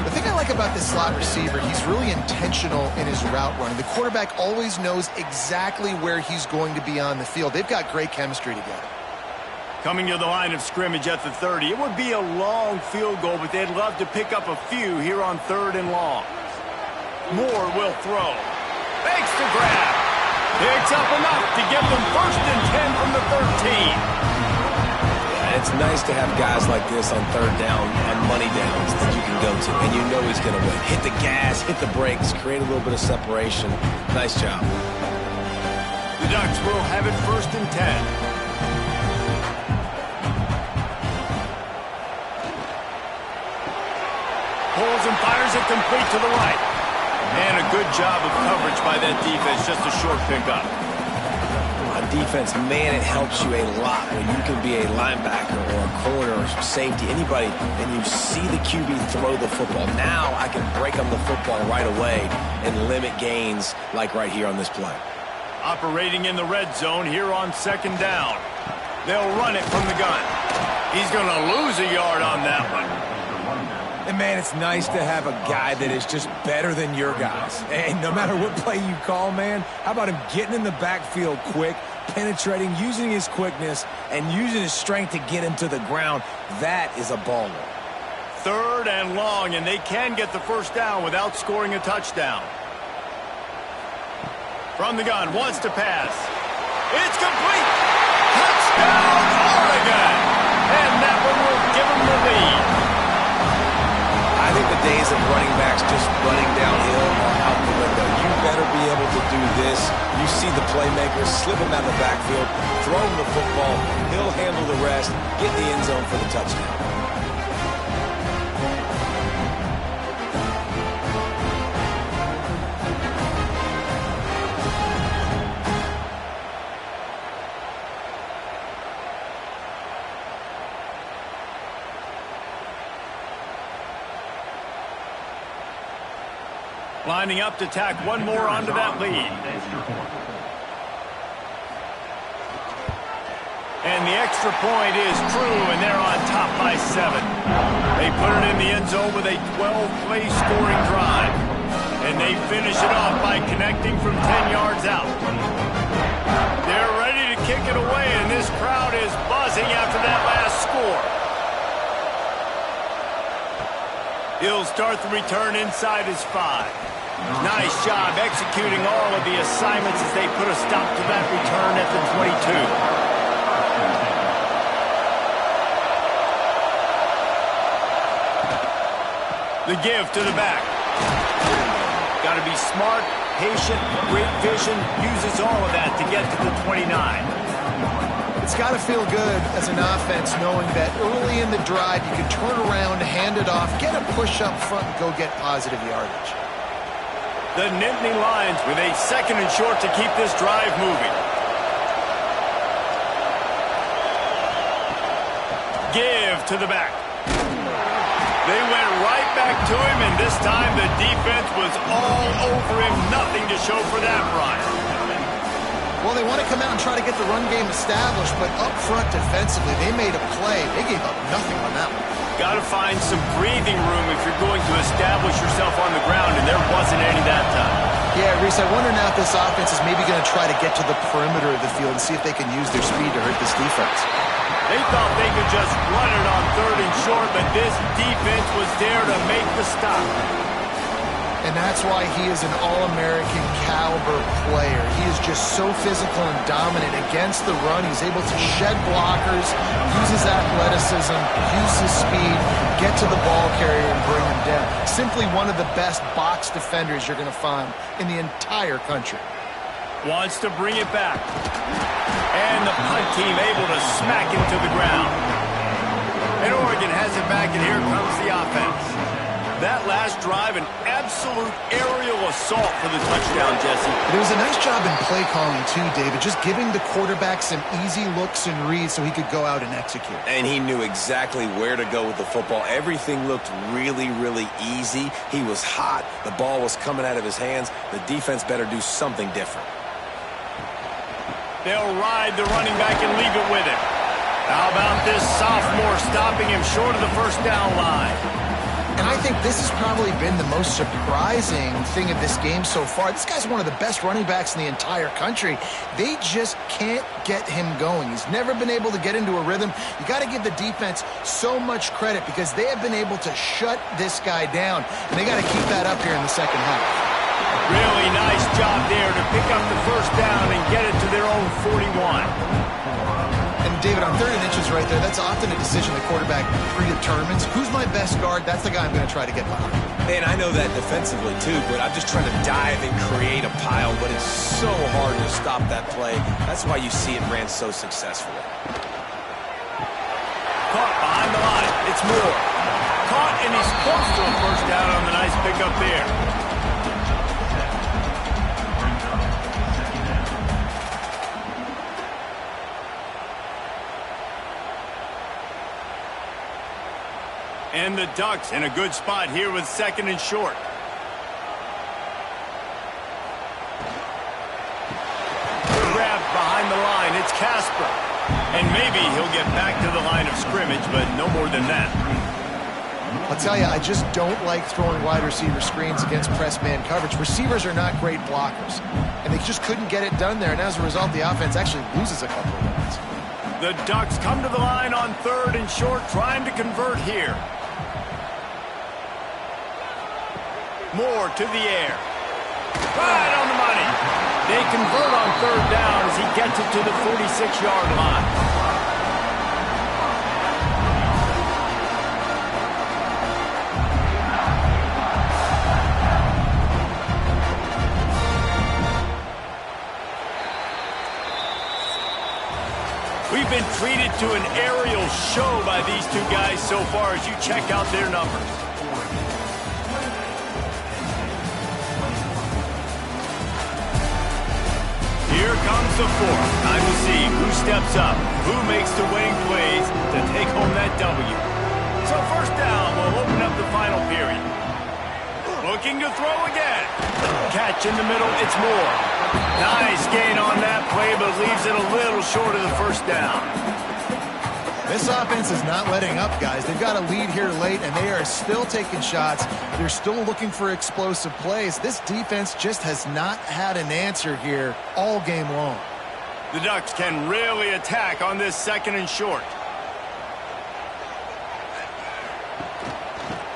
The thing I like about this slot receiver, he's really intentional in his route running. The quarterback always knows exactly where he's going to be on the field. They've got great chemistry together. Coming to the line of scrimmage at the 30. It would be a long field goal, but they'd love to pick up a few here on 3rd and long. Moore will throw. Makes the grab. Picks up enough to get them 1st and 10 from the 13. It's nice to have guys like this on 3rd down, on money downs that you can go to, and you know he's going to win. Hit the gas, hit the brakes, create a little bit of separation. Nice job. The Ducks will have it 1st and 10. Pulls and fires it complete to the right. And a good job of coverage by that defense, just a short pickup. On defense, man, it helps you a lot when you can be a linebacker or a corner or safety, anybody, and you see the QB throw the football. Now I can break on the football right away and limit gains like right here on this play. Operating in the red zone here on 2nd down. They'll run it from the gun. He's going to lose a yard on that one. And, man, it's nice to have a guy that is just better than your guys. And no matter what play you call, man, how about him getting in the backfield quick, penetrating, using his quickness, and using his strength to get him to the ground? That is a baller. 3rd and long, and they can get the first down without scoring a touchdown. From the gun, wants to pass. It's complete. Touchdown, Oregon. And that one will give them the lead. I think the days of running backs just running downhill are out the window. You better be able to do this. You playmakers, slip him out of the backfield, throw him the football. He'll handle the rest, get in the end zone for the touchdown. Lining up to tack one more onto that lead. And the extra point is true, and they're on top by 7. They put it in the end zone with a 12-play scoring drive. And they finish it off by connecting from 10 yards out. They're ready to kick it away, and this crowd is buzzing after that last score. He'll start the return inside his 5. Nice job executing all of the assignments as they put a stop to that return at the 22. The give to the back. Got to be smart, patient, great vision, uses all of that to get to the 29. It's got to feel good as an offense knowing that early in the drive you can turn around, hand it off, get a push up front, and go get positive yardage. The Nittany Lions with a 2nd and short to keep this drive moving. Give to the back. They went right back to him, and this time the defense was all over him. Nothing to show for that run. Well, they want to come out and try to get the run game established, but up front defensively, they made a play. They gave up nothing on that one. Got to find some breathing room if you're going to establish yourself on the ground, and there wasn't any that time. Yeah, Reese, I wonder now if this offense is maybe going to try to get to the perimeter of the field and see if they can use their speed to hurt this defense. They thought they could just run it on 3rd and short, but this defense was there to make the stop. And that's why he is an All-American caliber player. He is just so physical and dominant against the run. He's able to shed blockers, uses athleticism, uses speed, get to the ball carrier and bring him down. Simply one of the best box defenders you're going to find in the entire country. Wants to bring it back. And the punt team able to smack him to the ground. And Oregon has it back, and here comes the offense. That last drive, an absolute aerial assault for the touchdown, Jesse. There was a nice job in play calling, too, David, just giving the quarterback some easy looks and reads so he could go out and execute. And he knew exactly where to go with the football. Everything looked really, really easy. He was hot. The ball was coming out of his hands. The defense better do something different. They'll ride the running back and leave it with him. How about this sophomore stopping him short of the first down line? And I think this has probably been the most surprising thing of this game so far. This guy's one of the best running backs in the entire country. They just can't get him going. He's never been able to get into a rhythm. You got to give the defense so much credit because they have been able to shut this guy down. And they got to keep that up here in the second half. Really nice job there to pick up the first down and get it to their own 41. And David, on 3rd and inches right there, that's often a decision the quarterback predetermines. Who's my best guard? That's the guy I'm going to try to get behind. And I know that defensively, too, but I'm just trying to dive and create a pile, but it's so hard to stop that play. That's why you see it ran so successfully. Caught behind the line. It's Moore. Caught, and he's close to a first down on the nice pickup there. And the Ducks in a good spot here with 2nd and short. Grabbed behind the line. It's Casper. And maybe he'll get back to the line of scrimmage, but no more than that. I'll tell you, I just don't like throwing wide receiver screens against press man coverage. Receivers are not great blockers. And they just couldn't get it done there. And as a result, the offense actually loses a couple of yards. The Ducks come to the line on 3rd and short, trying to convert here. Moore to the air. Right on the money. They convert on 3rd down as he gets it to the 46-yard line. to an aerial show by these two guys so far as you check out their numbers. Here comes the fourth. Time to see who steps up, who makes the winning plays to take home that W. So first down will open up the final period. Looking to throw again. Catch in the middle, it's Moore. Nice gain on that play, but leaves it a little short of the first down. This offense is not letting up, guys. They've got a lead here late, and they are still taking shots. They're still looking for explosive plays. This defense just has not had an answer here all game long. The Ducks can really attack on this second and short.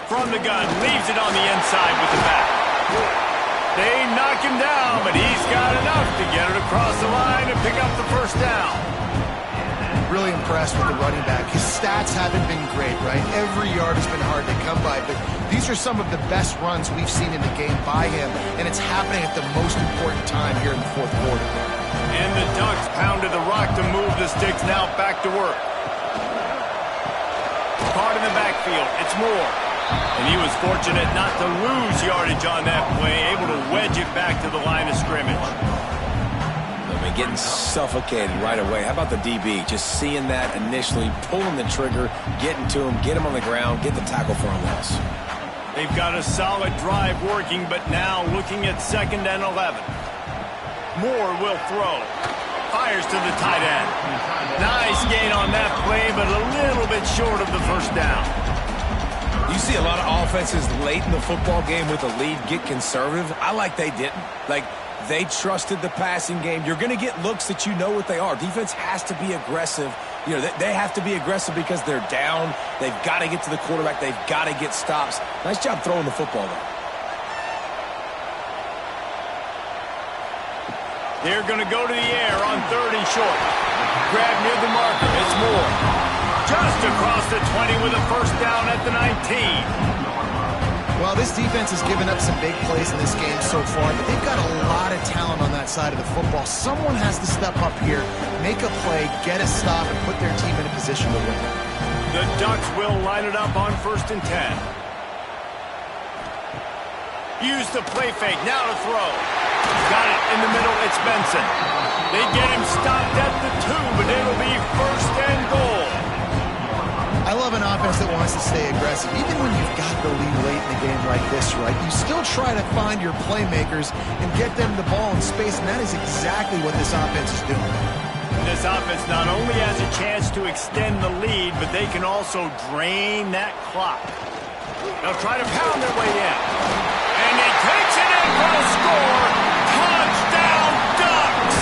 From the gun, leaves it on the inside with the back. They knock him down, but he's got enough to get it across the line and pick up the first down. Really impressed with the running back. His stats haven't been great, right? Every yard has been hard to come by, but these are some of the best runs we've seen in the game by him, and it's happening at the most important time here in the fourth quarter. And the Ducks pounded the rock to move the sticks, now back to work. Caught in the backfield, it's Moore. And he was fortunate not to lose yardage on that play, able to wedge it back to the line of scrimmage. Getting suffocated right away. How about the DB? Just seeing that initially, pulling the trigger, getting to him, get him on the ground, get the tackle for a loss. They've got a solid drive working, but now looking at 2nd and 11. Moore will throw. Fires to the tight end. Nice gain on that play, but a little bit short of the first down. You see a lot of offenses late in the football game with a lead get conservative. I like they didn't. They trusted the passing game. You're going to get looks that you know what they are. Defense has to be aggressive. You know, they have to be aggressive because they're down. They've got to get to the quarterback. They've got to get stops. Nice job throwing the football, though. They're going to go to the air on 3rd and short. Grab near the marker. It's Moore. Just across the 20 with a first down at the 19. Well, this defense has given up some big plays in this game so far, but they've got a lot of talent on that side of the football. Someone has to step up here, make a play, get a stop, and put their team in a position to win. The Ducks will line it up on 1st and 10. Use the play fake, now to throw. Got it in the middle, it's Benson. They get him stopped at the 2, but it'll be 1st and goal. I love an offense that wants to stay aggressive. Even when you've got the lead late in the game like this, right, you still try to find your playmakers and get them the ball in space, and that is exactly what this offense is doing. This offense not only has a chance to extend the lead, but they can also drain that clock. They'll try to pound their way in. And he takes it in for the score. Touchdown, Ducks!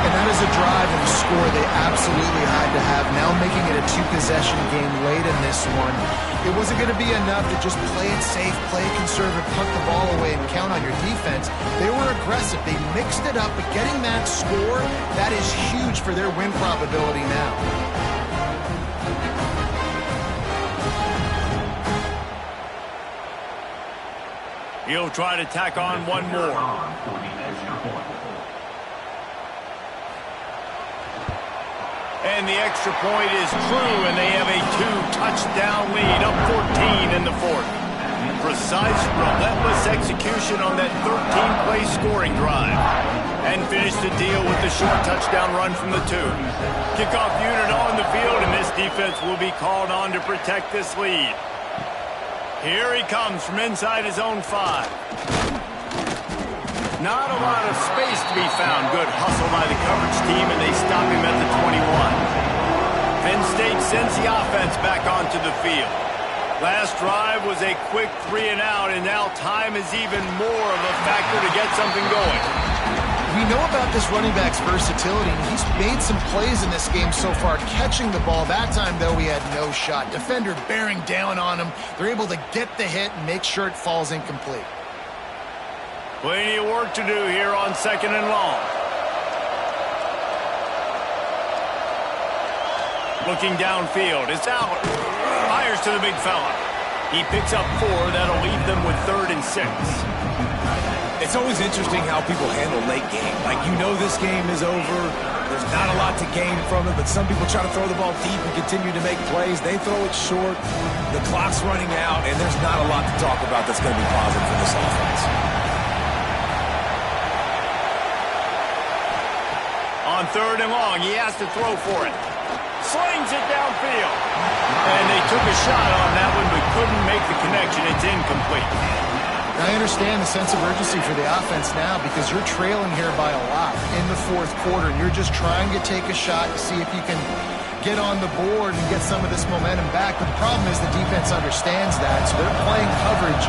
And that is a drive and a score they absolutely had to have. Now making it a 2-possession game late in this one. It wasn't going to be enough to just play it safe, play it conservative, punt the ball away, and count on your defense. They were aggressive. They mixed it up, but getting that score, that is huge for their win probability now. He'll try to tack on one more. And the extra point is true, and they have a 2-touchdown lead, up 14 in the 4th. Precise, relentless execution on that 13-play scoring drive. And finish the deal with the short touchdown run from the 2. Kickoff unit on the field, and this defense will be called on to protect this lead. Here he comes from inside his own 5. Not a lot of space to be found. Good hustle by the coverage team, and they stop him at the 21. Penn State sends the offense back onto the field. Last drive was a quick 3-and-out, and now time is even more of a factor to get something going. We know about this running back's versatility, and he's made some plays in this game so far, catching the ball. That time, though, he had no shot. Defender bearing down on him. They're able to get the hit and make sure it falls incomplete. Plenty of work to do here on 2nd and long. Looking downfield, it's out. Fires to the big fella. He picks up 4. That'll leave them with 3rd and 6. It's always interesting how people handle late game. Like, you know this game is over. There's not a lot to gain from it, but some people try to throw the ball deep and continue to make plays. They throw it short. The clock's running out, and there's not a lot to talk about that's going to be positive for this offense. On 3rd and long, he has to throw for it. Slings it downfield. And they took a shot on that one, but couldn't make the connection. It's incomplete. I understand the sense of urgency for the offense now because you're trailing here by a lot in the 4th quarter, and you're just trying to take a shot to see if you can get on the board and get some of this momentum back. But the problem is the defense understands that, so they're playing coverage,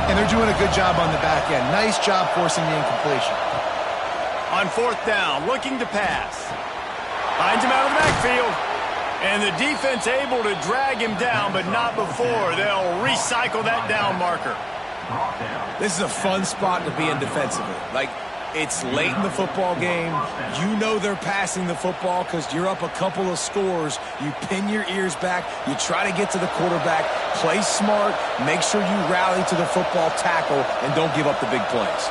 and they're doing a good job on the back end. Nice job forcing the incompletion. On 4th down, looking to pass. Finds him out of the backfield. And the defense able to drag him down, but not before. They'll recycle that down marker. This is a fun spot to be in defensively. Like, it's late in the football game. You know they're passing the football because you're up a couple of scores. You pin your ears back. You try to get to the quarterback. Play smart. Make sure you rally to the football tackle and don't give up the big plays.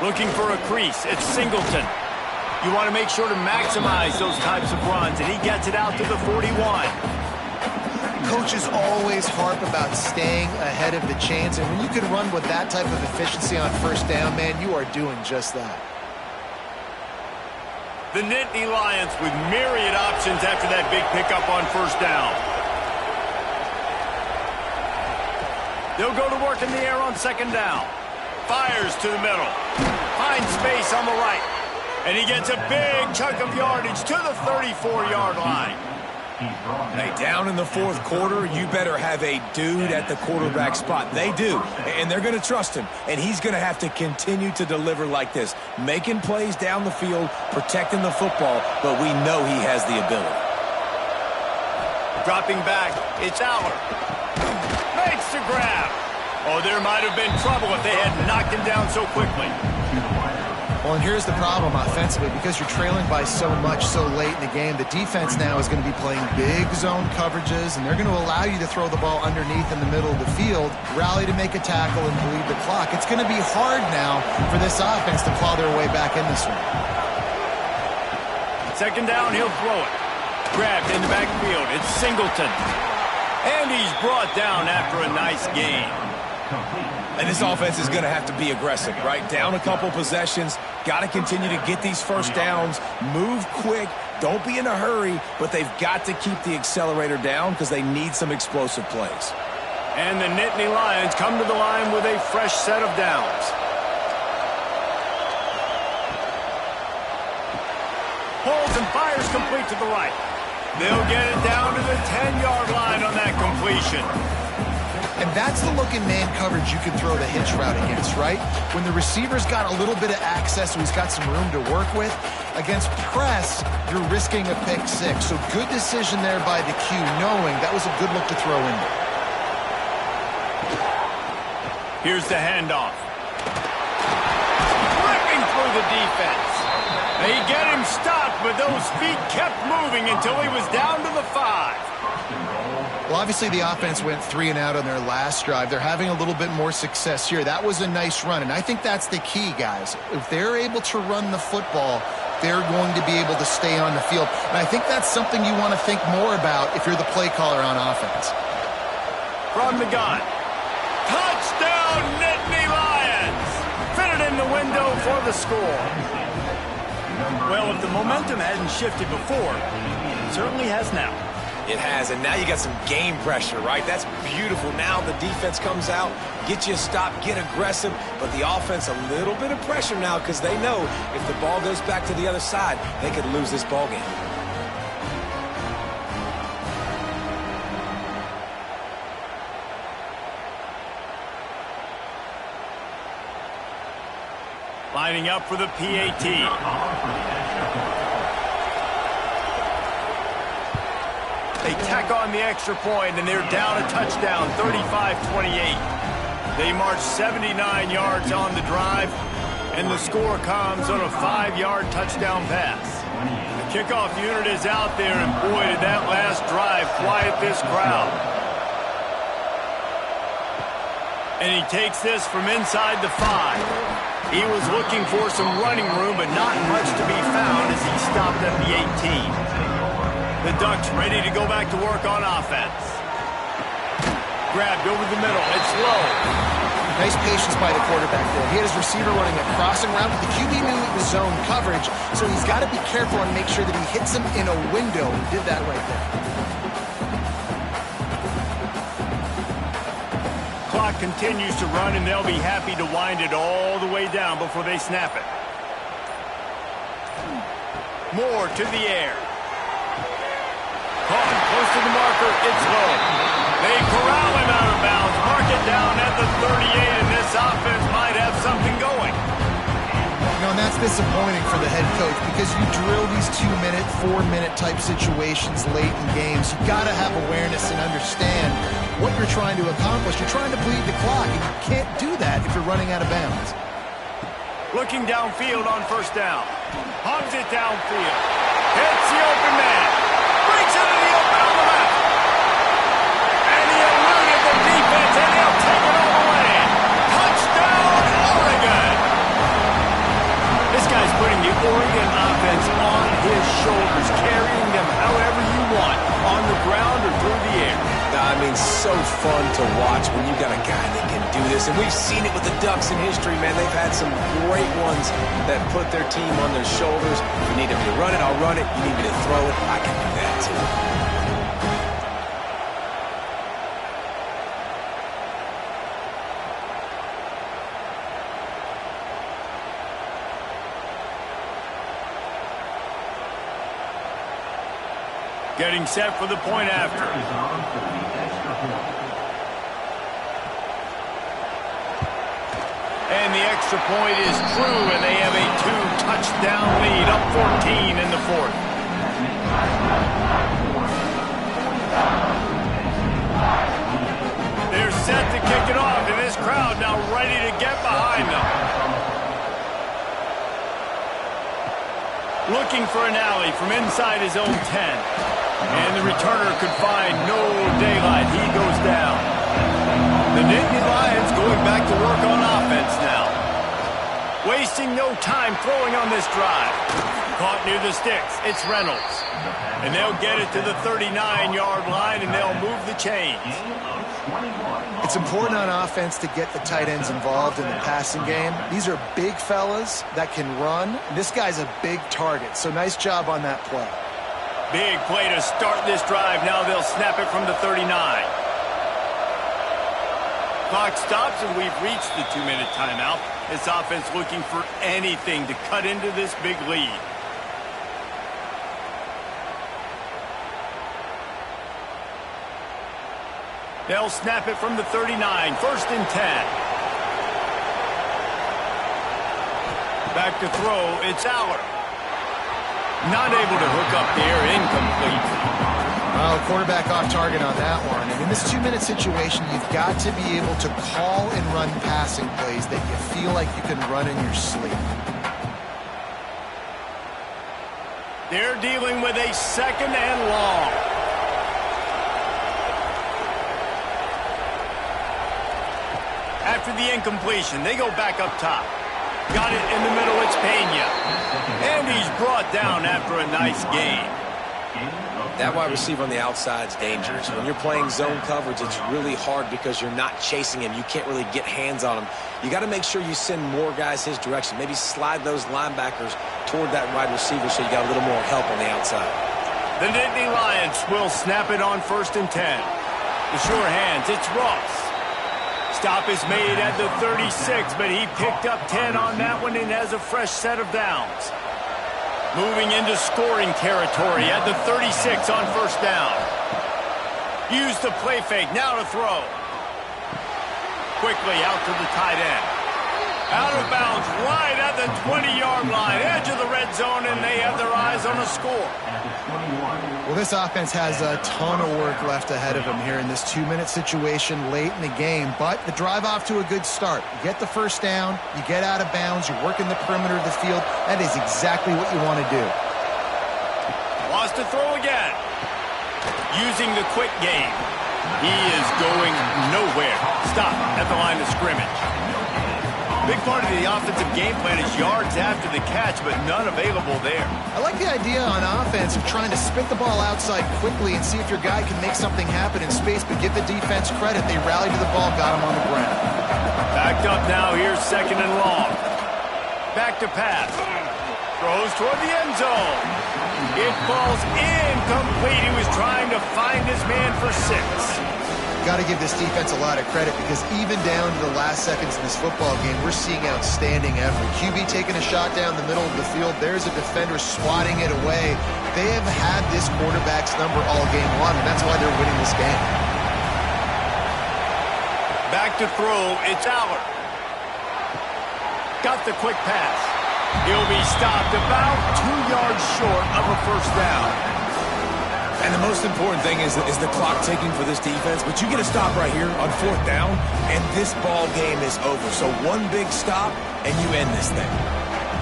Looking for a crease. It's Singleton. You want to make sure to maximize those types of runs, and he gets it out to the 41. Coaches always harp about staying ahead of the chains, and when you can run with that type of efficiency on 1st down, man, you are doing just that. The Nittany Lions with myriad options after that big pickup on 1st down. They'll go to work in the air on 2nd down. Fires to the middle. Finds space on the right. And he gets a big chunk of yardage to the 34-yard line. Hey, down in the 4th quarter, you better have a dude at the quarterback spot. They do, and they're going to trust him, and he's going to have to continue to deliver like this, making plays down the field, protecting the football, but we know he has the ability. Dropping back, it's Aller. Makes the grab. Oh, there might have been trouble if they had knocked him down so quickly. Well, and here's the problem offensively. Because you're trailing by so much so late in the game, the defense now is going to be playing big zone coverages, and they're going to allow you to throw the ball underneath in the middle of the field, rally to make a tackle, and bleed the clock. It's going to be hard now for this offense to claw their way back in this one. 2nd down, he'll throw it. Grabbed in the backfield. It's Singleton. And he's brought down after a nice gain. And this offense is going to have to be aggressive, right? Down a couple possessions. Got to continue to get these 1st downs. Move quick. Don't be in a hurry, but they've got to keep the accelerator down because they need some explosive plays. And the Nittany Lions come to the line with a fresh set of downs. Pulls and fires complete to the right. They'll get it down to the 10-yard line on that completion. And that's the look in man coverage you can throw the hitch route against, right? When the receiver's got a little bit of access, so he's got some room to work with. Against press, you're risking a pick 6. So good decision there by the Q, knowing that was a good look to throw in there. Here's the handoff. Ripping through the defense. They get him stopped, but those feet kept moving until he was down to the 5. Well, obviously the offense went 3 and out on their last drive. They're having a little bit more success here. That was a nice run, and I think that's the key, guys. If they're able to run the football, they're going to be able to stay on the field. And I think that's something you want to think more about if you're the play caller on offense. From the gun. Touchdown, Nittany Lions! Fitted in the window for the score. Well, if the momentum hadn't shifted before, it certainly has now. It has, and now you got some game pressure, right? That's beautiful. Now the defense comes out, get you a stop, get aggressive, but the offense a little bit of pressure now because they know if the ball goes back to the other side, they could lose this ball game. Lining up for the PAT. They tack on the extra point, and they're down a touchdown, 35-28. They march 79 yards on the drive, and the score comes on a 5-yard touchdown pass. The kickoff unit is out there, and boy, did that last drive quiet this crowd. And he takes this from inside the 5. He was looking for some running room, but not much to be found as he stopped at the 18. The Ducks ready to go back to work on offense. Grabbed over the middle. It's low. Nice patience by the quarterback there. He had his receiver running a crossing route. The QB knew it was zone coverage, so he's got to be careful and make sure that he hits him in a window. He did that right there. Clock continues to run, and they'll be happy to wind it all the way down before they snap it. Moore to the air. Caught close to the marker. It's low. They corral him out of bounds. Mark it down at the 38, and this offense might have something going. You know, and that's disappointing for the head coach because you drill these 2-minute, 4-minute type situations late in games. You've got to have awareness and understand what you're trying to accomplish. You're trying to bleed the clock, and you can't do that if you're running out of bounds. Looking downfield on first down. Hums it downfield. Hits the open man. Breaks into the open on the left. And he eluded the defense, and he'll take it all the way. Touchdown, Oregon. This guy's putting the Oregon offense on his shoulders, carrying them however you want, on the ground or through the air. I mean, so fun to watch when you got a guy that can do this. And we've seen it with the Ducks in history, man. They've had some great ones that put their team on their shoulders. If you need me to run it, I'll run it. You need me to throw it, I can do that too. Getting set for the point after. And the extra point is true, and they have a 2-touchdown lead, up 14 in the fourth. They're set to kick it off, and this crowd now ready to get behind them. Looking for an alley from inside his own 10. And the returner could find no daylight. He goes down. The Nittany Lions going back to work on offense now. Wasting no time throwing on this drive. Caught near the sticks. It's Reynolds. And they'll get it to the 39-yard line, and they'll move the chains. It's important on offense to get the tight ends involved in the passing game. These are big fellas that can run. This guy's a big target, so nice job on that play. Big play to start this drive. Now they'll snap it from the 39. Clock stops, and we've reached the 2-minute timeout. This offense looking for anything to cut into this big lead. They'll snap it from the 39. First and 10. Back to throw. It's Aller. Not able to hook up there. Incomplete. Well, quarterback off target on that one. And in this 2-minute situation, you've got to be able to call and run passing plays that you feel like you can run in your sleep. They're dealing with a second and long. After the incompletion, they go back up top. Got it in the middle, it's Pena. And he's brought down after a nice gain. That wide receiver on the outside is dangerous. When you're playing zone coverage, it's really hard because you're not chasing him. You can't really get hands on him. You got to make sure you send more guys his direction. Maybe slide those linebackers toward that wide receiver so you got a little more help on the outside. The Nittany Lions will snap it on first and 10. The sure hands, it's Ross. Stop is made at the 36, but he picked up 10 on that one and has a fresh set of downs. Moving into scoring territory at the 36 on first down. Use the play fake, now to throw. Quickly out to the tight end. Out of bounds, right at the 20-yard line, edge of the red zone, and they have their eyes on a score. Well, this offense has a ton of work left ahead of them here in this 2-minute situation late in the game, but the drive off to a good start. You get the first down, you get out of bounds, you're working the perimeter of the field. That is exactly what you want to do. Wants to throw again. Using the quick game. He is going nowhere. Stop at the line of scrimmage. Big part of the offensive game plan is yards after the catch, but none available there. I like the idea on offense of trying to spit the ball outside quickly and see if your guy can make something happen in space, but give the defense credit. They rallied to the ball, got him on the ground. Backed up now, here's 2nd and long. Back to pass. Throws toward the end zone. It falls incomplete. He was trying to find his man for 6. Got to give this defense a lot of credit because even down to the last seconds in this football game, we're seeing outstanding effort. QB taking a shot down the middle of the field. There's a defender swatting it away. They have had this quarterback's number all game long, and that's why they're winning this game. Back to throw, it's Allard. Got the quick pass. He'll be stopped about 2 yards short of a first down. And the most important thing is the clock ticking for this defense. But you get a stop right here on 4th down, and this ball game is over. So one big stop, and you end this thing.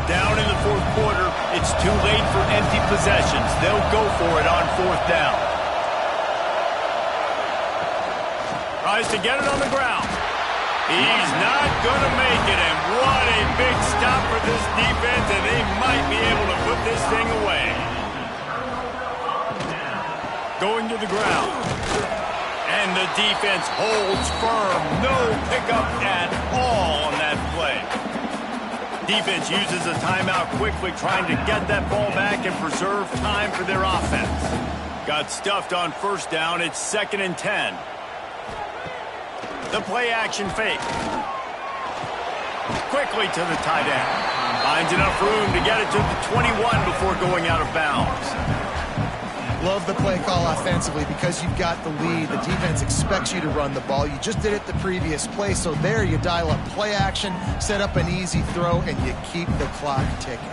Down in the 4th quarter, it's too late for empty possessions. They'll go for it on 4th down. Tries to get it on the ground. He's not going to make it, and what a big stop for this defense, and they might be able to put this thing away. Going to the ground. And the defense holds firm. No pickup at all on that play. Defense uses a timeout quickly, trying to get that ball back and preserve time for their offense. Got stuffed on 1st down. It's 2nd and 10. The play action fake. Quickly to the tight end. Finds enough room to get it to the 21 before going out of bounds. Love the play call offensively because you've got the lead. The defense expects you to run the ball. You just did it the previous play, so there you dial up play action, set up an easy throw, and you keep the clock ticking.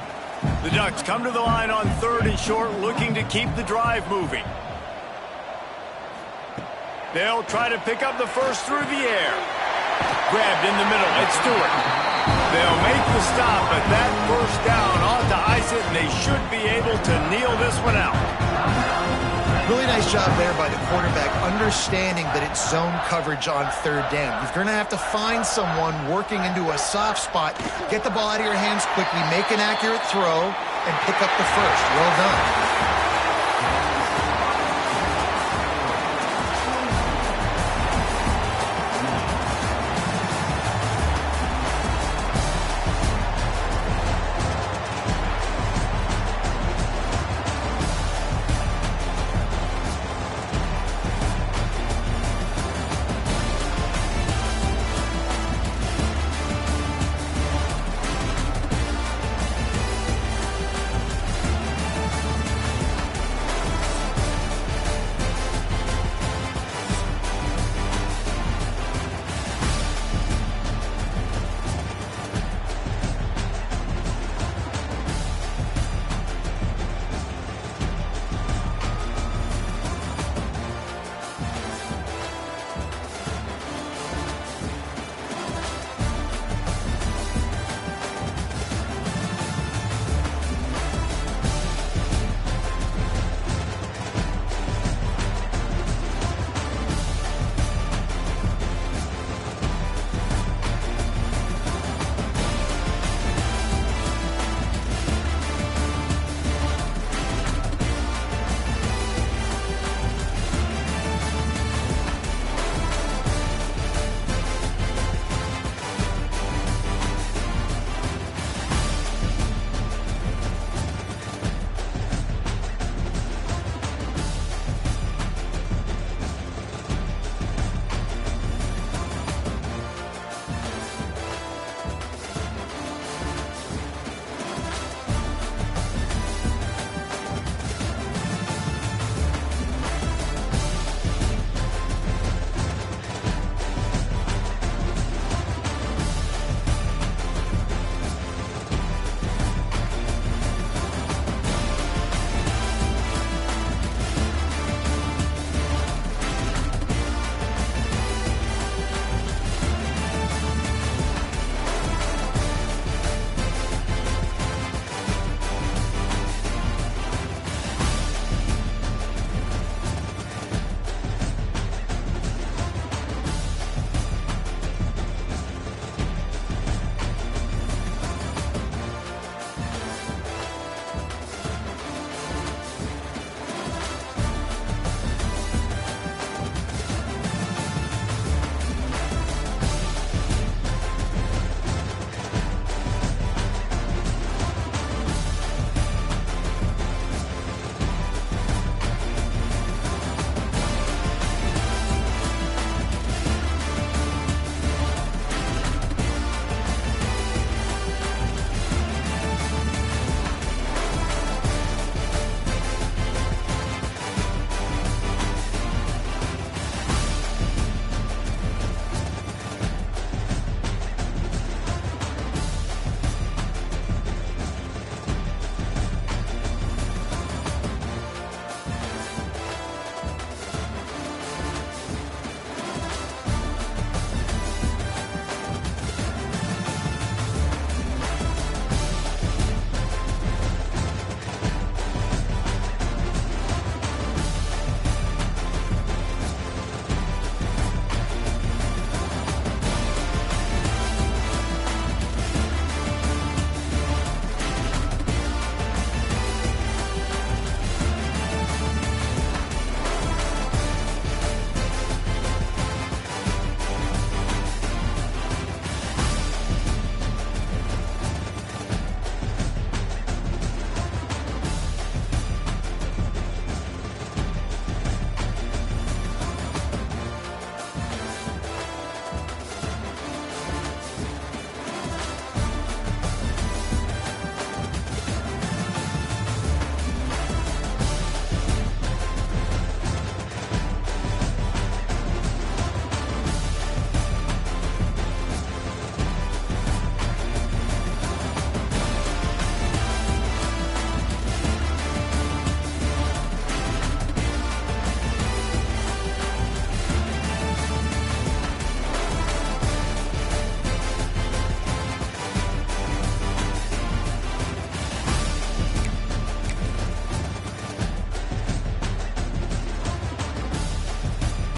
The Ducks come to the line on 3rd and short, looking to keep the drive moving. They'll try to pick up the first through the air. Grabbed in the middle, it's Stewart. They'll make the stop, but that first down ought to ice it, and they should be able to kneel this one out. Really nice job there by the quarterback, understanding that it's zone coverage on 3rd down. You're going to have to find someone working into a soft spot, get the ball out of your hands quickly, make an accurate throw, and pick up the first. Well done.